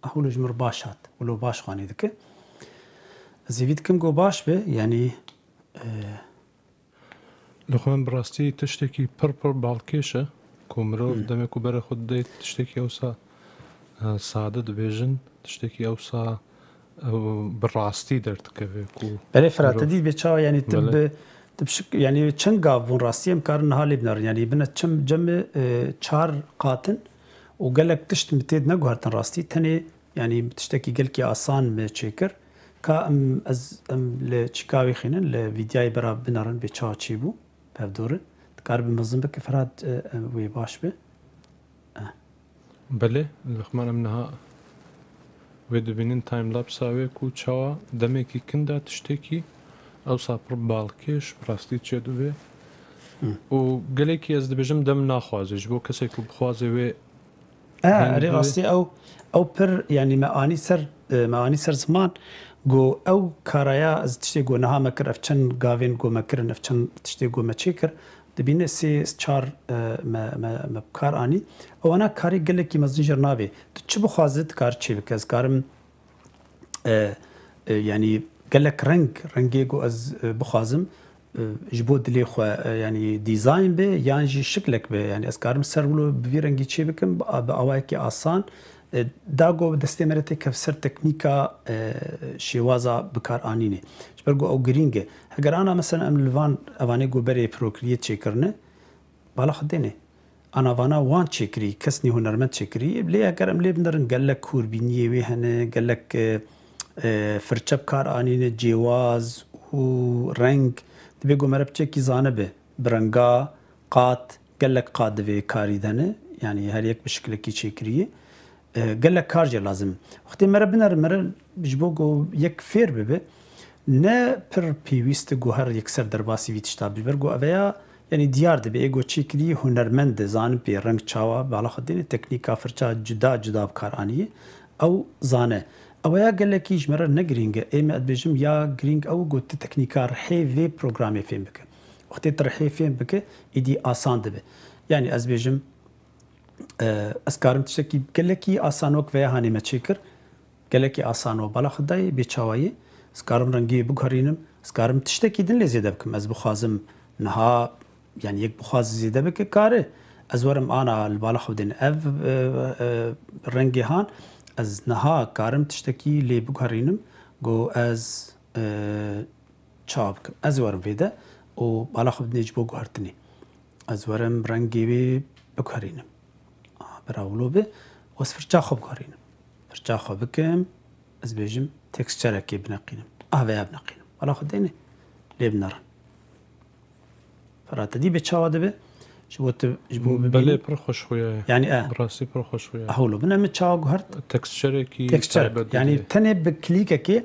hewlo ji mir baş hat wilo baş xwanê dike ez ê vî dikim ku baş be yanî li xwe min bi rastî tiştekî pir balkêş e ku mirov demê ku bere xwe didê tiştekî ewsa sade dibêjin tiştekî ewsa bi rastî derdikeve ku berê firate dît bê çawa yanî yanî çend gav hûn rastî em karin niha lê binarin yanî bine cemê çar qatin û وقال لك تشت متيد نقهرتن راستي تاني يعني تشتكي قال كي آسان بتشيكر كأم از ام لتشيكاوي خينن لفيدياي برا بنارن بتشا تشيبو بهدورن تقارب منظم بك فراد وي باش به بله لخمان منها ويد بينين تايم لابس اوي كو تشاوا دمكي كندا تشتكي او صابر بالكيش براستي تشدو به و قالك از دبجم دم ناخوازي جبو كسيكو بخوازي وي اري راستي او بر يعني معاني سر زمان جو او كارايا از تشتي جو نها مكر افچن غاوين جو مكر افچن تشتي جو مچيكر دبينه سي چار ما بكار اني او انا كاري قال لك مزنجر نابي تچ بخوازت كار چي بكز كارم يعني قال لك رنگي جو از بخوازم جبو دلي خو يعني ديزاين به يعني جي شكلك به يعني اسكارم سرولو بفيرنجي چي بكم باواكي آسان داغو دستمرته كفسر تكنيكا شيوازا بكار انيني جبرغو او جرينج اگر انا مثلا ام لفان اواني جو بري بروكريت چيكرنه بالا خدينه انا وانا وان چيكري كسني هنرمند چيكري ليه اگر ام لي بندرن قال لك كوربينيه وي هنه قال لك فرچب كار انينه جواز و رنگ تبيقو مربچه كي زانبه برنگا قات قال لك قاد في كاري دنه يعني هر يك بشكل كي چيكريه قال لك كارجه لازم وقتی مرة بجبوگو یک فیر ببه نه پر پیوست گو هر یک سر درباسی ویت شتاب برگو اویا یعنی دیار دبه ایگو چیکری هنرمند زان پی رنگ چاوا بالا خدین تکنیکا فرچا جدا بکار آنیه او زانه اویا قال لك يج مرة نگرینگ ایم ادبجم یا گرینگ او گو تکنیکا رحی وی پروگرامی فهم بکه وقتی ترحی فهم بکه ایدی آسان دبه يعني از بجم اسكارم تشكي قال لك آسانوك ويا هاني ما تشكر قال لك آسانو بالا خداي بيتشاوي اسكارم رنگي بغارينم اسكارم تشتكي دن لزيده بكم از بخازم نها يعني يك بخاز زيده بك كاره از ورم انا البالا خدين اف رنگي هان از نها كارم تشتكي لي بغارينم جو از چابك از ورم فيدا و بالا خدين جبو غارتني از ورم رنگي بغارينم براولو به وس فرچا خوب کارینم فرچا خوب بکم از بیجم تکسچر کی بنقینم ویا بنقینم ولی خدینه لیب نرن فرات دی بچاوا دبه جبو بله پر خوش خویا يعني براسي پر خوش خویا اهولو بنا مچاوا گهرت تکسچر کی تکسچر يعني تنه بكليكه كي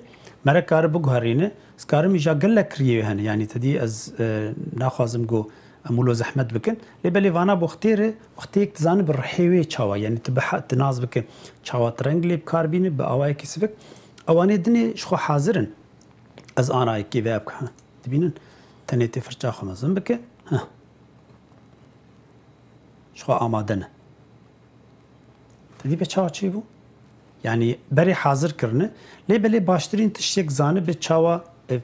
مرا كار بغارينه سكارم يجا قال لك ريه يعني تدي از ناخذم جو مولو زحمت بكن لبلي فانا بختيره وقتيك تزان بالرحيوي تشاوا يعني تبح تناز بكن تشاوا ترنجلي بكاربين باواي كسفك اواني دني شخو حاضرن از انا كي بابك تبينن تنيتي فرچا خمزن بك ها شخو امادن تدي بچاوا چيبو يعني بري حاضر كرنه لبلي باشترين تشيك زانه بچاوا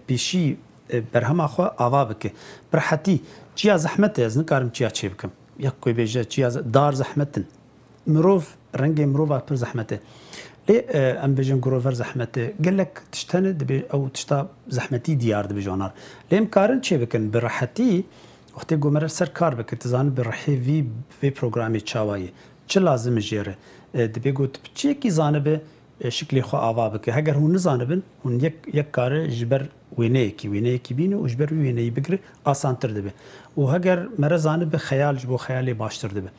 بيشي برهما خو اوا بك برحتي چیا زحمت از نکارم چیا چی بکم یک کوی بیجه چیا دار زحمتن مروف رنگ مروف پر زحمته لی ام بیجن گروفر زحمته قال لك تشتند او تشتا زحمتي ديار دبي جونار لیم کارن چی بکن براحتی وقتی گمر سر کار بک تزان برحی في برنامج چاوایی چه لازم جيره دبي گوت چی کی زانبه شکلی خو آوا بک اگر هون نزانبن هون یک کار جبر ويني كي بينو وجبر ويني بقري آسان تر دبه وهجر مرزانه بخيال جبو خيالي باشتر دبه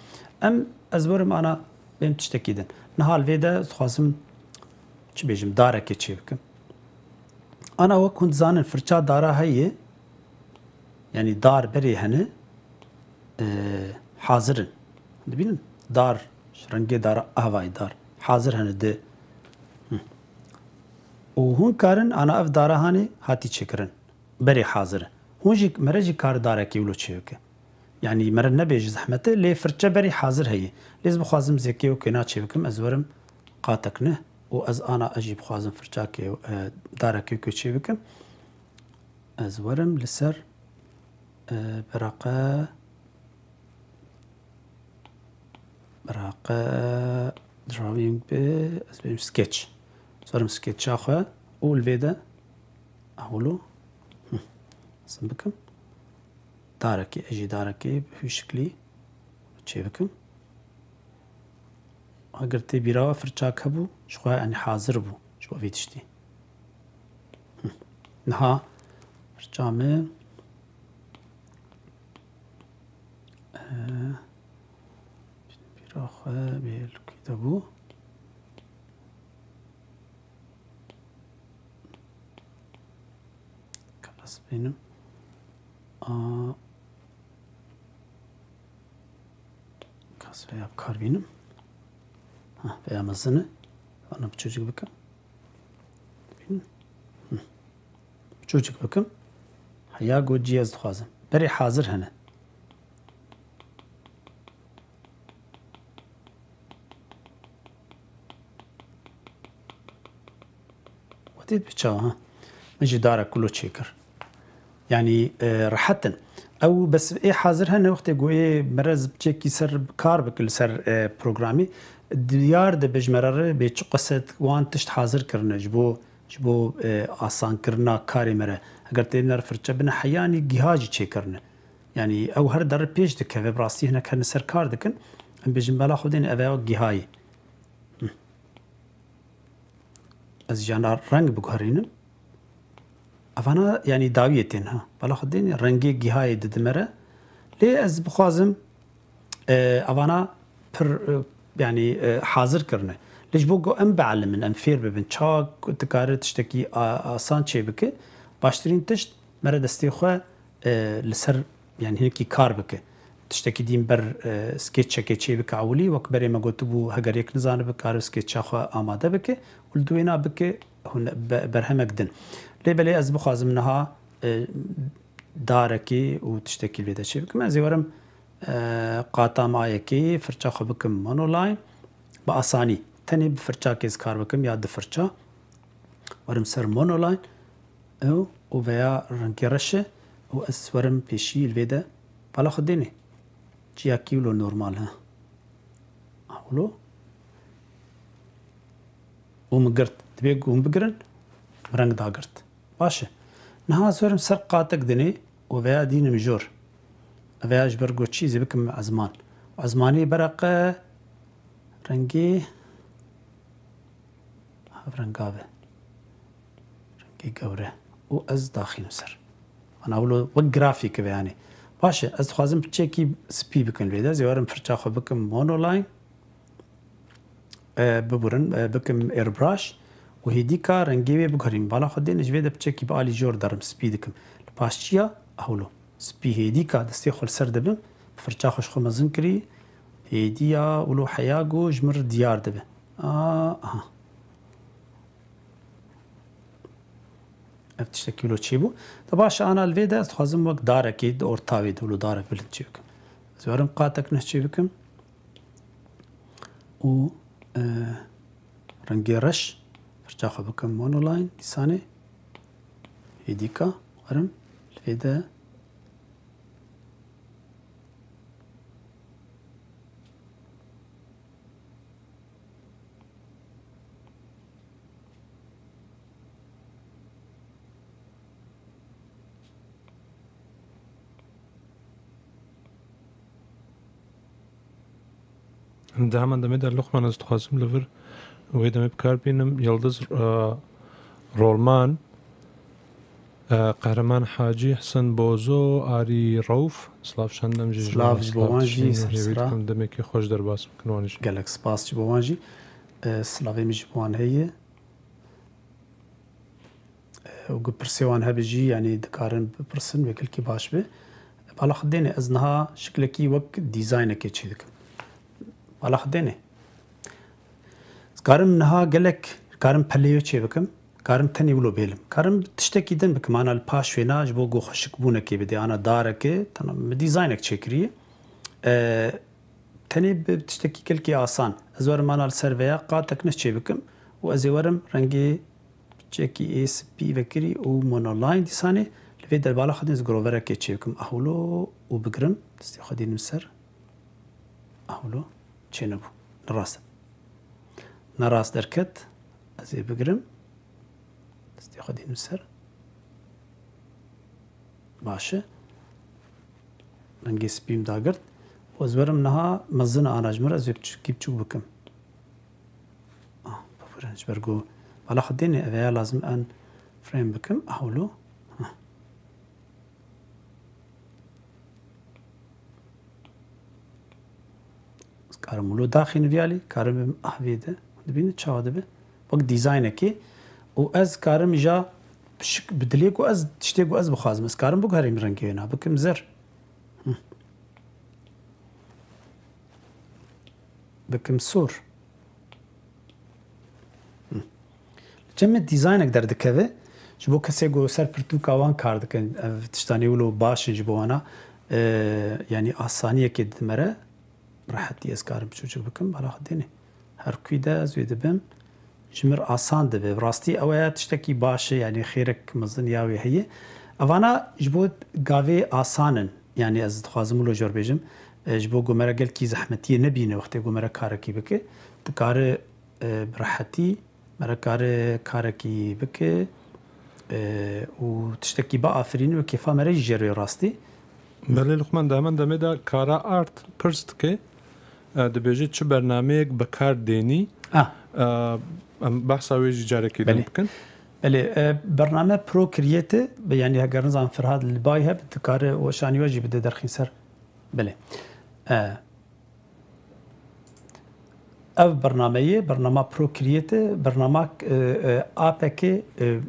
ام ازورم انا بهم تشتكيدن نهال فيدا خاصم چ بيجم داره كي چي بكم انا وكنت زانن فرچا داره هي يعني دار بري هنه حاضرن دبين دار رنگي دار هواي دار حاضر هنه ده وهون كارن انا اف داره هاني هاتي چكرن بري حاضر هون جي مرجي كار داره كي ولو چيوك يعني مر نبيج زحمته لي فرچه بري حاضر هي ليز بخوازم زكي وكنا چيوكم ازورم قاتكنه واز انا اجيب خوازم فرچا كي داره كي چيوكم ازورم لسر براقه دراوينج ب اسمه سكتش صارم سكتش اخويا والفيدا اولو سنبكم داركي اجي داركي بهي شكلي تشي بكم اگر تی بیرا فرچاک هبو شخواه يعني حاضر بو شو في تشتي نها فرچامه بیرا خواه بیلو که بو کلاس بینم کاس veya kar benim. Veya mazını. Bana bu çocuk bakın. Benim. Çocuk bakın. Haya go cihaz dixwazim. Berê hazır hene. وديت بتشاو ها مجي دارك كله تشيكر يعني راحة او بس ايه حاضر هنا وقت ايه مرز بتشيكي سر كار بكل سر بروجرامي ديار ده بجمرره بيچ قصه وان تشت حاضر كرنا جبو آسان كرنا كاري مره اگر تينر فرچه بنا حياني جهاجي تشيكرنا يعني او هر در بيش دك براستي هنا كان سر كار دكن ام بجم بلا خودين ابا جهاي از جانا رنگ بگهرینم افانا يعني داويتين ها بلا خدين رنگي جهاي ددمره لي از بخوازم افانا پر يعني حاضر كرنا ليش بوجو ام بعلم من ام فير ببن تشاك تكارت تشتكي آسان شي بك باشترين تشت مرة دستي خو لسر يعني هيك كار بك تشتكي دين بر سكيتش كي شي بك عولي وكبري ما قلت بو هجر يك نزان بك عارف سكيتش خو آماده بك ولدوينا بك هون برهمك دن لي بلي از بخوازم انها داركي وتشتكي الفيدا شي بك ما زي ورم قاطع معايكي فرچا خو بكم مونولاين بآساني تاني بفرچا كيز كار بكم يا دفرچا ورم سر مونولاين او ويا رنكي رشه و اس ورم بيشي الفيدا بالا خديني جيا كيلو نورمال ها اولو ومقرت تبيق ومبقرن مرنق داقرت باشه نها سورم سر قاتك دني وفيا دين مجور فيا جبرقو تشيزي بكم عزمان وعزماني برقة رنقي رنقابه رنقي قوره وأز داخل نسر أنا أقوله وجرافيك يعني باشا أز خوازم بتشيكي سبي بكم الفيدا زي ورم فرشاخو بكم مونولاين ببورن بكم إيربراش وهيديكا رنقي بقهرين بالا خدين جفيدا بتشيكي بقالي جور درم سبي دكم الباشيا أقوله سبي هيديكا دستي خل سر دبم فرشاخوش خو مزن كري هيديا ولو حياقو جمر ديار دبه افتشتكي له تشيبو طبعا انا الفيدا استخدم وقت دار اكيد اورتاوي دولو دار بلد تشيبكم زورم قاتك نشيبكم و رنگي رش فرجاخو بكم مونولاين لساني هيديكا ورم الفيدا دائما دميد اللقمان از تخازم لفر ويدم بكار بينم يلدز رولمان قهرمان حاجي حسن بوزو آري روف سلاف شندم جي سلاف جبوانجي سرسرا دميكي خوش درباس بكنوانش قالك سباس جبوانجي سلافي مجبوان هي وقب برسيوان هبجي يعني دكارن ببرسن وكلكي باش به بالا خديني ازنها شكلكي وك ديزاينكي تشيدك بالا خديني كارم نها قالك كارم بليو تشي بكم كارم تاني ولو بيلم كارم تشتكي دن بكم انا الباش فيناج بوغو خشك بونكي بدي انا دارك تمام ديزاينك تشكري تاني بتشتكي كلكي آسان ازورم انا السيرفيا قاتك نشي بكم وازورم رنجي تشكي اس بي بكري و مونولاين ديساني لفيد البالا خدين زغروفرا كي تشي بكم اهولو وبقرم تستي خدين مسر اهولو تشينبو نراس نراس دركت ازي بقرم تستي خدين مسر باشا رنجي سبيم داقرت وزورم نها مزنا انا جمر ازي كيب تشوف بكم kirin ji ber ku bala xwedênê ev ya lazim an frame bikim hewlo karim wilo daxîne viyalî karim ahvê de dibîne çawa dibe wek dîzaynekê û ez karim ja bi dilê ku ez tiştê ku ez bixwazim ez karim biguherîm rengê wê bikim zer bikim sor cemê dîzaynek derdikeve ji bo kesê ku ser pirtûka wan kar dikin ev tiştanê wilo baş in ji bo wana yanî asaniyekê didimere rahetî ez karim çûçik bikim bala xwedênê her kûî de ez wê dibim ji mir asan dibe rastî ew ya tiştekî baş e yanî xêrek mezin ya wê heye evana ji bo gavê asan in yanî ez dixwazim wilo jor bêjim ji bo ku me re gelkî zehmetiyê nebîne wextê ku me re karekî bike dikare bi rehetî me re kare karekî bike û tiştekî biafirîne û kêfa me re jî jêr rastî Belê Luqman demen demê de kara art pirs dike dibêje çi bernameyek bi kar dênî em behsa wê jî carekê din bikin Belê bername Procreate yanî heger nizan Ferhad li bayê hebe dikare weşanî we jî bide derxîn ser belê ev bernameyê bernama Procreate bernama apekê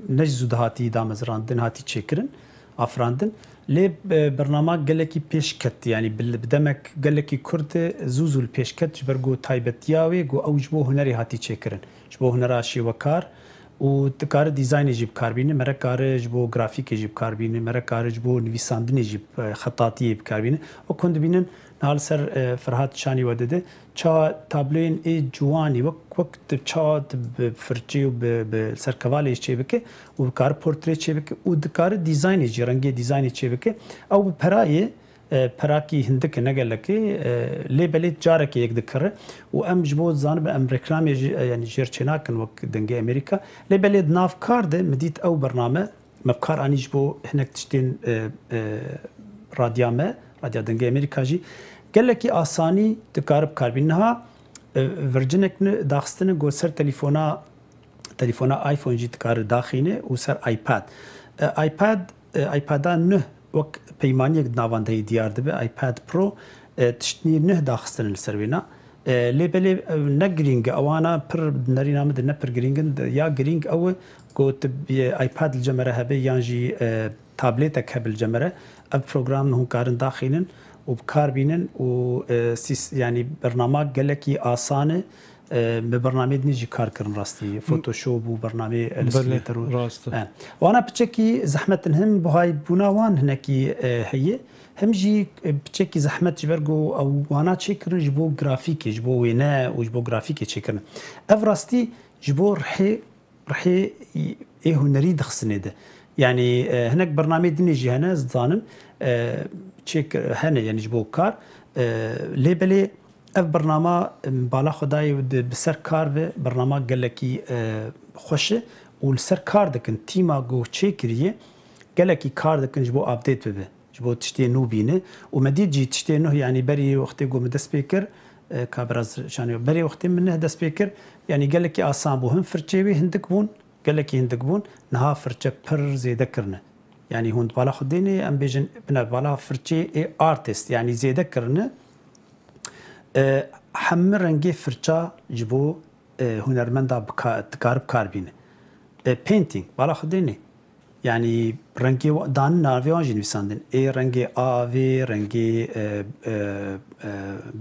ne ji zû dihatî damezrandin hatî çêkirin afirandin lê bernama gelekî pêşket yanî bi demek gelekî Kurd zû zû li pêşket ji ber ku taybetiya wê ku ew ji bo hunerê hatî çêkirin ji bo hunera şêwekar û dikare dîzaynê jî bikarbîne me re kare ji bo grafîkê jî bikarbîne me re kare ji bo nivîsandinê jî xetatiyê bikarbîne wek hûn dibînin niha li ser Ferhad şanî we dide ça tabloyên ê ciwanî wek ça bi firçê û bi ser kevalê çê bike û dikare portre çê bike û dikare dîzaynê jî rengê dîzaynê çê bike ew bi perayê perakî hindik ne gelekê lê belê carekê yek dikire û em ji bo zanibin em reklamê jî yanî jêrçê nakin wek dengê Amerîka lê belê di nav kar de me dît ew bername me bi kar anî ji bo hinek tiştên radya me radya dengê Amerîka jî gelekî asanî dikare bikarbîne niha vircinek daxistin got ser telefona iPhone jî dikare daxîne û ser iPada nû wek peymaniyek di navandeyî diyar dibe iPad Pro tiştî nû daxistin li ser wê lê belê ne girîng e ewana pir nerîna min de ne pir girîng in ya girîng ew e got iPad li cemere hebe yan jî tabletek hebe li cemere ev program hûn karin daxînin û bikarbînin û yanî bernama gelekî asan e bi bernamê dinê jî kar kirin rastî Photoshop û bernamê Illustrator û wana piçekî zehmetin him buhay bûna wan hinekî heye him jî piçekî zehmet ji ber ku ew wana çêkirin ji bo grafîkê ji bo wêne û ji bo grafîkê çêkirin ev rastî ji bo rihê ê hunerî dixistinê de yanî hinek bernamê dinê jî hene ez dizanim hene yanî ji bo kar lê belê ev bernama bala xwedayê bi ser kar ve bernama gelekî xweş e û li ser kar dikin tîma ku çêkiriye gelekî kar dikin ji bo update bibe ji bo tiştê nû bîne û me dît jî tiştê nû yanî berî wextê ku min dest pê kir ka biraz şanî berî wextê min neh dest pê kir yanî gelekî asan bû him firçê wê hindik bûn gelekî hindik bûn niha firçe pir zêde kirine yanî hûn bala xwedênê em bêjin bine bala firçê ê artist yanî zêde kirine hemû rengê firça ji bo hunermenda dikare bikarbîne painting bala xwedênê yanî rengê danin navê wan jî nivîsandin ê rengê avê rengê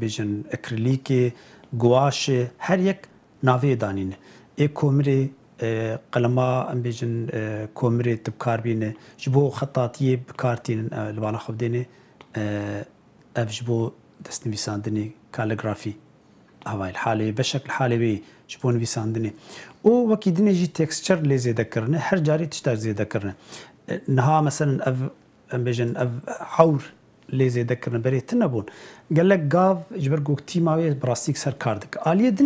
bêjin akrilîkê guaşê her yek navê danîne ê komirê qelema em bêjin komirê dikarbîne ji bo xetatiyê bikartînin li bala xwedênê ev ji bo destnivîsandinê kaligrafî havayî halê beşek li halê wê ji bo nivîsandinê û wekî dinê jî texture lê zêde kirine her carî tiştek zêde kirine niha meselên ev em bêjin ev hewr lê zêde kirine berê tin nebûn gelek gav ji ber ku tîma wê bi rastî ser kar dike aliyê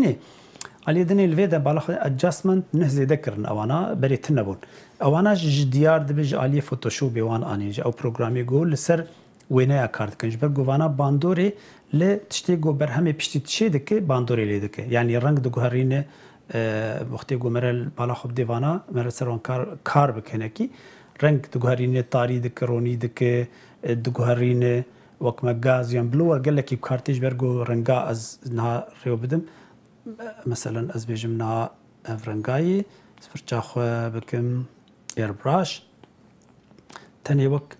dinê li vê de bala xwe adjustment neh zêde kirin ewana berê tin nebûn ewana ji diyar dibe ji aliyê Photoshopê wan anî ji ew programê got li ser wêneya kar dikin ji ber ku vana bandorê li tiştê ku berhemê piştî tişê dike bandorê lê dike yanî reng diguherîne وقتی گو مرل بالا خوب دیوانا مرل سروان کار بکنه کی رنگ دگوهرینه تاری دک رونی دک دگوهرینه وقت گاز یان بلور قال لك بكارتيج برجو رنقا از نها ريو بدم مثلا از بيجم نها فرنقاي سفرتشا خو بكم اير براش تاني وقت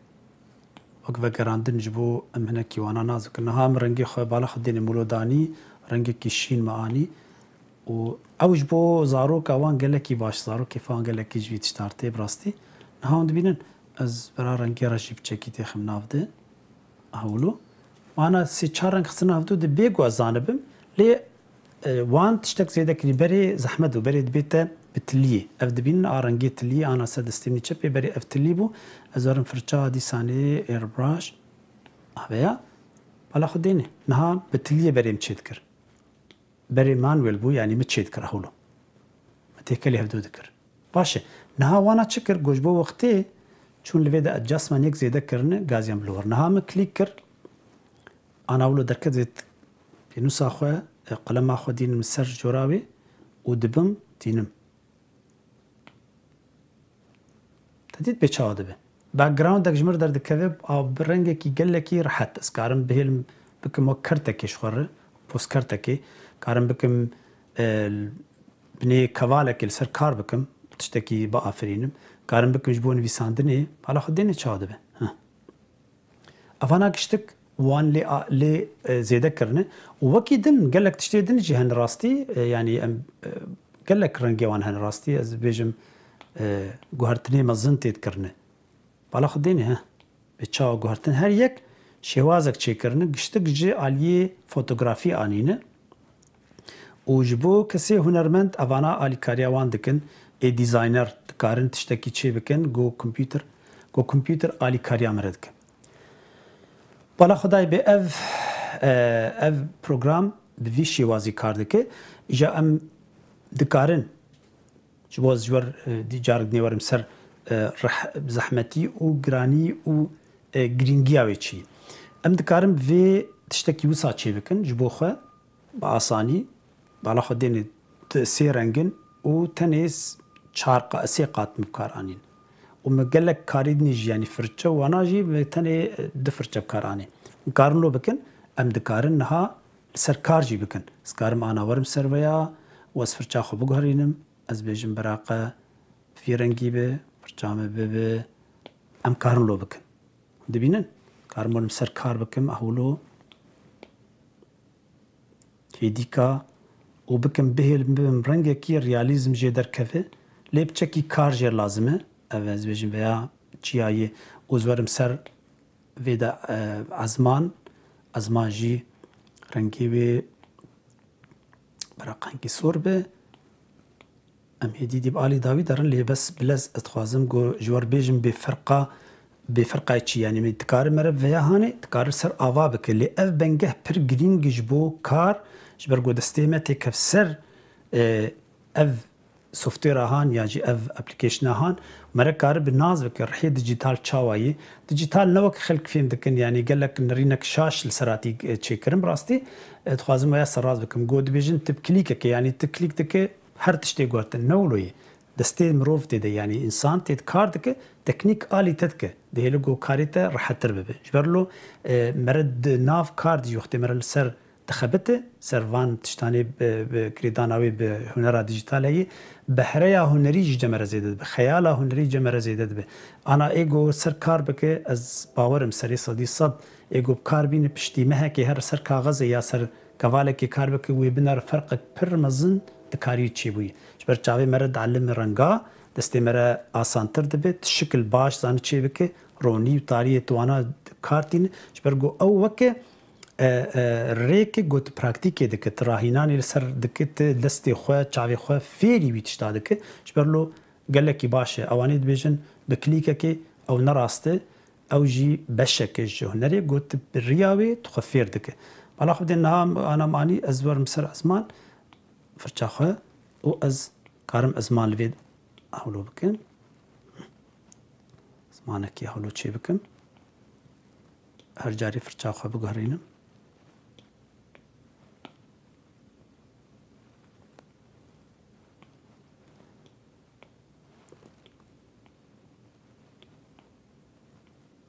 فقراندن جبو ام هنا كيوانا نازك نها رنقي خو بالا خديني مولوداني رنقي كيشين معاني و او جبو زارو كوان قال لك باش زارو كيفان قال لك جبي تشتارتي براستي نها بينن از برا رنقي راشيب تشيكي تخم نافده هولو وانا سي چارن خصنا هفتو دي بيگو ازانبم لي وان تشتك زيدا كري بري زحمت و بري دبيتا بتليه اف دبين ارنجي تليه انا سد استمني تشبي بري اف تليبو ازارن فرچا دي ساني اير براش هبيا بالا خديني نها بتليه بري متشدكر بري مانويل بو يعني متشدكر هولو متيكلي هفتو ذكر باشه نها وانا تشكر گوجبو وقتي چون لويدا ادجستمنت يك زياده كرنه غازيان بلور نها كليك كر انا اولو دركت زيت بينوس اخو قلم اخو دين مسر جوراوي ودبم دينم تديت بيچاو دبه باك جراوند دك جمر در دكذب او برنگه كي قالكي راحت اسكارم بهل بكم وكرتكي شخره بوس كرتكي كارم بكم بني كفالك السر كار بكم تشتكي بقى فرينم كارم بكم جبون فيساندني على خديني تشاو دبه افانا كشتك وان لي زياده كرنه وكي دن قال لك تشتي دن جهن راستي يعني قال لك رنجي وان هن راستي از بيجم جوهرتني مزنتي تكرنه بالا خديني بتشاو جوهرتن هر يك شوازك تشيكرنه قشتك جي علي فوتوغرافي انينه وجبو كسي هنرمند افانا الي كاريا وان دكن اي ديزاينر تكارن تشتكي تشي بكن جو كمبيوتر الي كاريا مردك بالا خدای به اف پروگرام به وی شیوازی کار دکه اجا ام دکارن جواز جور دی جارگ نیورم سر زحمتی و گرانی و گرینگی آوی چی ام دکارم وی تشتکی وسا چی بکن جبو خو با آسانی بالا خدین سی رنگن و تنیس چار سی قات مکار آنین ومقلك كاريد نيجي يعني فرتشة وانا جي بتني دفرتشة بكاراني كارن لو بكن ام دكارن نها سركار جي بكن سكارم انا ورم سربيا واسفرتشة خو بغهرينم از بيجم براقه في رنگي به فرتشام به ام كارن لو بكن دبينن كارم ورم سركار بكم اهولو هيديكا وبكم به رنگه كي رياليزم جي در كفه ليبچكي كار جير لازمه اوز بيجم بيا چياي اوزورم سر ويدا ازمان جي رنگي بي براقانكي سور به ام هدي دي بالي داوي دارن لي بس بلز اتخوازم جو جوار بيجم بفرقه چي يعني من تكار مرب ويا هاني تكار سر اوا بك لي اف بنگه پر گرين جبو كار جبر جو دستيمه تكف سر اف سوفتوير هان يا جي اف ابلكيشن هان مركار بالناز بك رحي ديجيتال تشاواي ديجيتال نوك خلق فيم دكن يعني قال لك نرينك شاش لسراتي تشيكرم براستي تخوازم يا سراز بكم جو ديفيجن تبكليكك يعني تكليك دك هر تشتي غورت نولوي دستي مروف دي يعني انسان تيت كاردك تكنيك الي تدك دي لو كاريتا راح تربه جبرلو مرد ناف كارد يختمر السر تخبته سروان تشتاني بكريداناوي بهنرا ديجيتالي بحريا هنري جمر زيدت بخيالا هنري جمر زيدت به انا ايجو سركار بك از باورم سري صدي صد ايجو بكار بين بشتي مهكي هر سر كاغز يا سر كوالك كار بك ويبنر فرق برمزن دكاري تشيبوي جبر چاوي مرد علم رنگا دستي مره آسانتر دبت شكل باش زان چي بك روني تاري توانا كارتين جبر جو او وك ريك قلت براكتيكي دك تراهيناني لسر دكت دستي خو چاوي خو فيري ويتشتا دك جبرلو قال لك باشا اواني دبيجن بكليكك او نراسته او جي بشك الجهنري قلت بالرياوي تخفير دك بالا خد انها انا ماني ازور مسر ازمان فرچا خو او از كارم ازمان لبيد اولو بكن زمانك يا هولو چي بكم هر جاري فرچا خو بگهرينم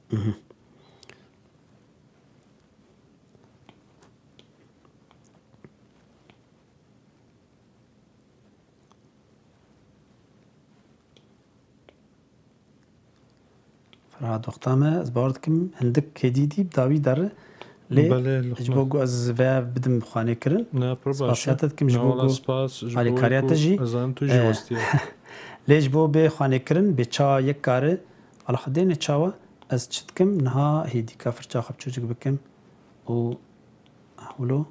فرهاد وقتا ما از باور دکم هندک کدیدی داوی داره لی جبو از و بدم خانه کردن نه سپاسیاتت کم جبو سپاس حالی کاریات جی ازم تو جوستیه لی جبو به خانه کردن به چا یک کاره على خدين تشاوا از چتكم نها هيدي كافر چا خب چوچك بكم او اولو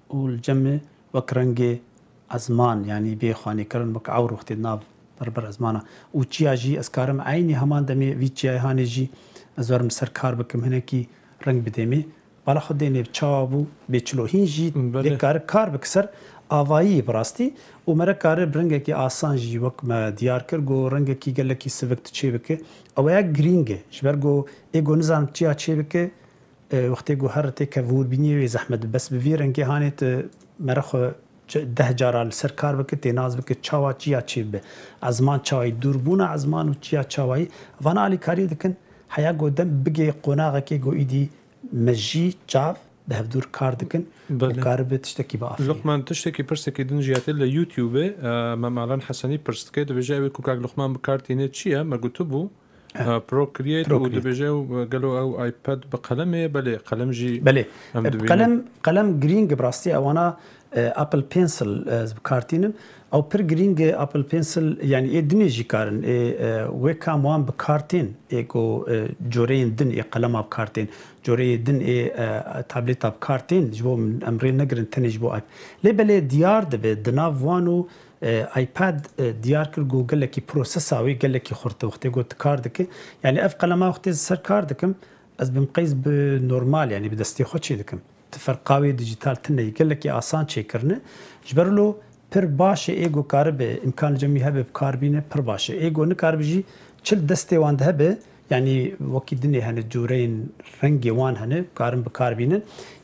والجمع وكرنجي ازمان يعني بي خاني كرن بك عور وقت ناف بربر ازمانه وچيا جي اسكارم عيني همان دمي ويچيا هاني جي ازورم سركار بكم هناكي رنگ بدمي بالا خدين چابو بيچلو هينجي بكار كار بكسر آوایی براستی و مرا کار برنگه کی آسان جی وقت ما دیار کر گو رنگه کی گله کی سوکت چه بکه او یا گرینگه جبر گو ایگو نظام چیا چه بکه وقتی گو هر تی کور بینی و زحمت بس بوی رنگه هانت مرا خو 10 جارال سر کار بکه تناز بکه چاوا چیا چه به ازمان چای دوربون ازمان و چیا چاوی وانا علی کاری دکن حیا گو دم بگی قناغه کی گو ایدی مجی چاف به دور کار دکن کار به تشتکی با لقمان تشتکی پرسکی دنجیاتی ل یوتیوب ما معلن حسنی پرسکی دو بجای کوکاگ لقمان بکارتینه چیه ما گوتبو پروکرییت و دو بجای قالوا او آیپاد بقلمه بله قلم جی بله قلم گرینگ براستی اوانا ابل پنسل بکارتینم او پر گرینگ ابل پنسل يعني ايه دنيا جي كارن ايه ويكا موان بكارتين ايكو جورين دن ايه قلم بكارتين جوري دن ايه تابلت بكارتين جبو من امرين نقرن تاني جبو ايب لي بلي ديار دبي دناف وانو ايباد ديار كر جوجل لكي بروسيساوي قال لكي خرط وقتي قلت كاردك يعني اف قلم وقتي سر كاردكم از بمقيس بنورمال يعني بدستي خوتشي دكم تفرقاوي ديجيتال تني قال لكي اسان شي كرنه جبرلو پر باشه ایگو کار به امکان جمعی هبه کار بینه پر باشه ایگو نه کار بجی چل دسته وان هبه یعنی وکی دنیا هنه جورین رنگی وان هنه کارم به کار بینن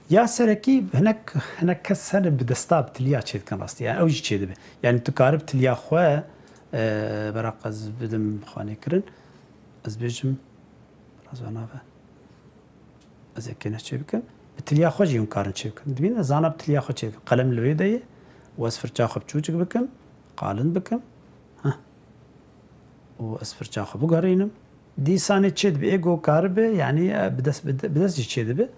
یا سرکی هنک کس هنه به دستاب تلیا چید کن راستی یعنی اوجی چیده به یعنی تو کار به تلیا خواه براق از بدم خانه کرن از بجم رازوانا به از اکنه چی بکن به تلیا خواه جیون کارن چی بکن دبین زانا به تلیا خواه چی بکن قلم لوی دایه واسفر چاخب چوچک بکم قالن بکم ها و اسفر چاخب بگارینم دی سانه چید به ایگو کار به یعنی بدست جی چید به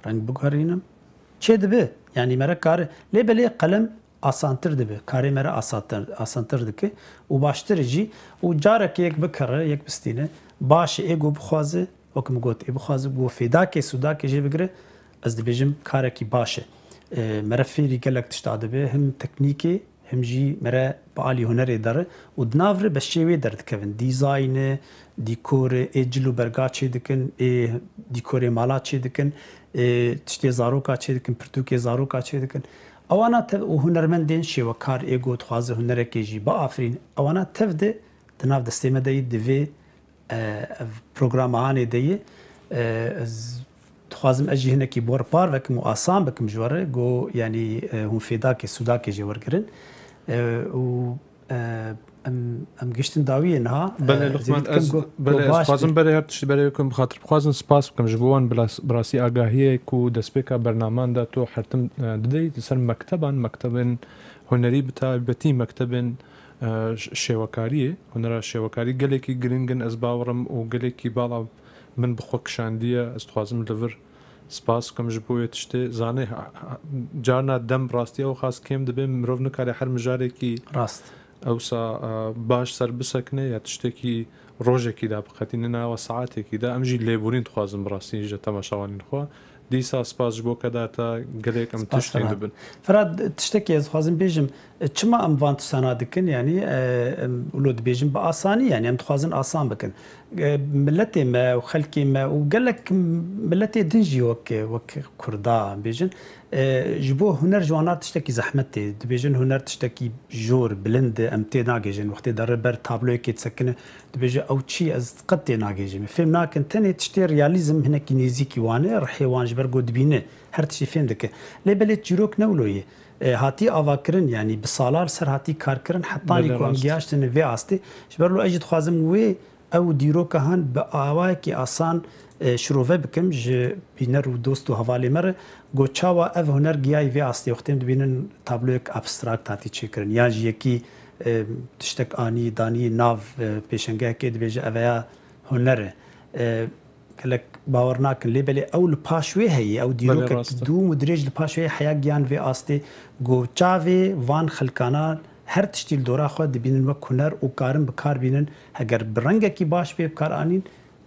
رنگ بگارینم چید به یعنی مرا کار لی بلی قلم آسانتر دبه کاری مرا آسانتر دکه و باشتر جی و جارک یک بکره یک بستینه باش ایگو بخوازه وكم قلت ابو خازب وفداكي سوداكي جي بقرا از دبيجم كاركي باشه مرفيري قالك تشتاد به هم تكنيكي هم جي مرا بالي هنري دار ودنافر بشيوي درد كفن ديزاين ديكور اجلو برغاتشي دكن ديكور مالاتشي دكن تشتي زاروكا تشي دكن برتوكي زاروكا تشي دكن اوانا هنرمندين شي وكار ايغو تخاز هنركي جي با افرين اوانا تفد دناف دستيمه دي دي پروگرام آنی دیه تخوازم اجی هنکی بور پار وکم آسان بکم جواره گو یعنی هم فیدا که سودا که جوار کرن و ام گشتن داویه نها بله لقمان از بله خوازم برای هر تشتی برای کم بخاطر خوازم سپاس بکم جبوان براسی آگاهیه کو دسپیکا برنامان دا تو حرتم ددی سر مکتبن هنری بتی مکتبن شێوەکاریە هوەرە شێوەکاری گەلێکی گرنگن ئەس باوەڕم و گەلێکی باڵا من بخۆ کشاندیە ئەس خوازم لەڤر سپاس بکەم ji بۆ تشتێ زانێ جارنا دەم ڕاستیە و خاص کێم دەبێ مرۆڤ نکارێ هەر مژارێکی ڕاست ئەوسا باش سەر بسەکنێ یا تشتێکی ڕۆژێکیدا بقەتینە ناوە سەعاتێکیدا ئەمژی لێبورین دخوازم ڕاستی ژە تەماشاوانین خوا دیسا سپاس بۆ کەداتا گەلێک ئەم تشتین دەبن فراد تشتێکی ez خوازم بێژم چما ئەم vantûsana dikin yani ولو dibêjim bi asanî yani em dixwazin asan bikin ملتي ما وخلكي ما وقال لك ملتي دنجي وك كردا بيجن جبوه هنر جوانات تشتكي زحمتي دبيجن هنر تشتكي جور بلند امتي ناجيجن وقت در بر تابلو كي تسكن دبيجي او شي از قد ناجيجن فيلم ناكن تاني تشتي رياليزم هنا كينيزيكي وانه رحيوان جبر قد بينه هر تشي فيلم دك لي بلت جروك نولويه هاتی آواکرین یعنی بسالار سر هاتی کار کردن حتی نیکو گیاشتن وی آستی جبرلو اجد خوازم وی او دیرو که هن به آوای که آسان شروع بکم ج بینر و دوست و حوالی مر گوچاوا او هنر گیای وی آستی وقتیم دبینن تابلو یک ابستراکت هاتی چی کردن یا یکی تشتک آنی دانی ناو پیشنگه که دبیجه اویا هنره كلك باورناك اللي بلي او الباشوي هي او ديروك دو مدرج الباشوي حياه جيان في استي جو تشافي فان خلكانا هر تشتيل دورا خو دبين وكنر وكارم بكار بينن هجر برنگه كي باش بي بكار انين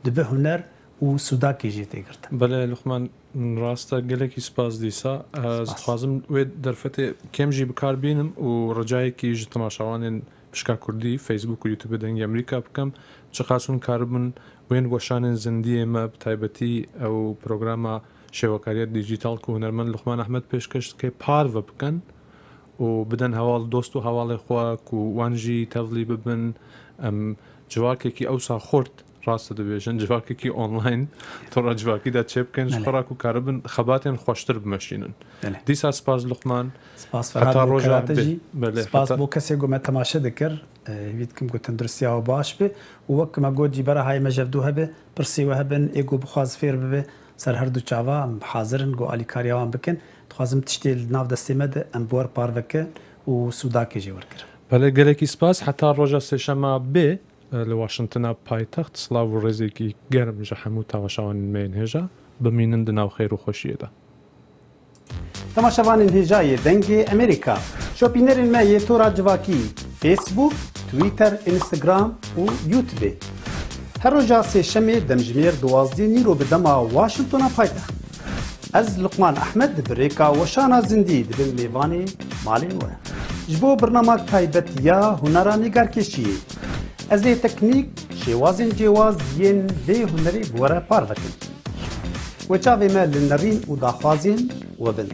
دبه هنر وسودا كي جيتي قرت بله لقمان راستا گلکی سپاس دیسا از خوازم و درفته کم جی بکار بینم و رجای کی ج تماشاوان بشکا کردی فیسبوک و یوتیوب دنگ امریکا بکم چه خاصون کاربن وين وشان زندية ما بتايبتي أو برنامج شبكات ديجيتال كهنرمن لقمان أحمد بيشكش كي بارف بكن وبدن هوال دوستو هوال إخوة وانجي تفلي ببن جواكي كي أوسع خورت راست دبيجن جواكي كي أونلاين ترى جواكي دا تشيبكن شخراكو كاربن خباتين خوشتر بمشينن ديسا سباز لقمان سباز فرهاد بوكراتجي سباز بوكسي قوم تماشا ذكر ويدكم قلت درسيا وباش به ووك ما قود جبرا هاي ما جفدوها به برسي وهبن ايجو بخواز فير به سر هردو تشافا حاضرن قو علي كاريوان بكن تخوازم تشتيل ناف دستيمد امبور بارفك وسوداكي جي وركر بله گلکی سپاس حتی روزا سهشنبه به لواشنطن پایتخت سلاو و رزیکی گرم جحمو تاشوان مین هجا بمینن دناو خیر و خوشیه ده تماشاوان هجای دنگ امریکا شوپینرین ما یتورا جواکی فیسبوک تویتر انستغرام و یوتیوب هر روزا سهشنبه دمجمیر 12 نیرو به دما واشنطن پایتخت از لقمان احمد بریکا وشانا زندی دبن میوانی مالین و جبو برنامج تایبت یا هنرا نگارکشی از تکنیک شوازن جواز ین به هنری بوره پاروکن و چاوی ما لنرین و داخوازین و بن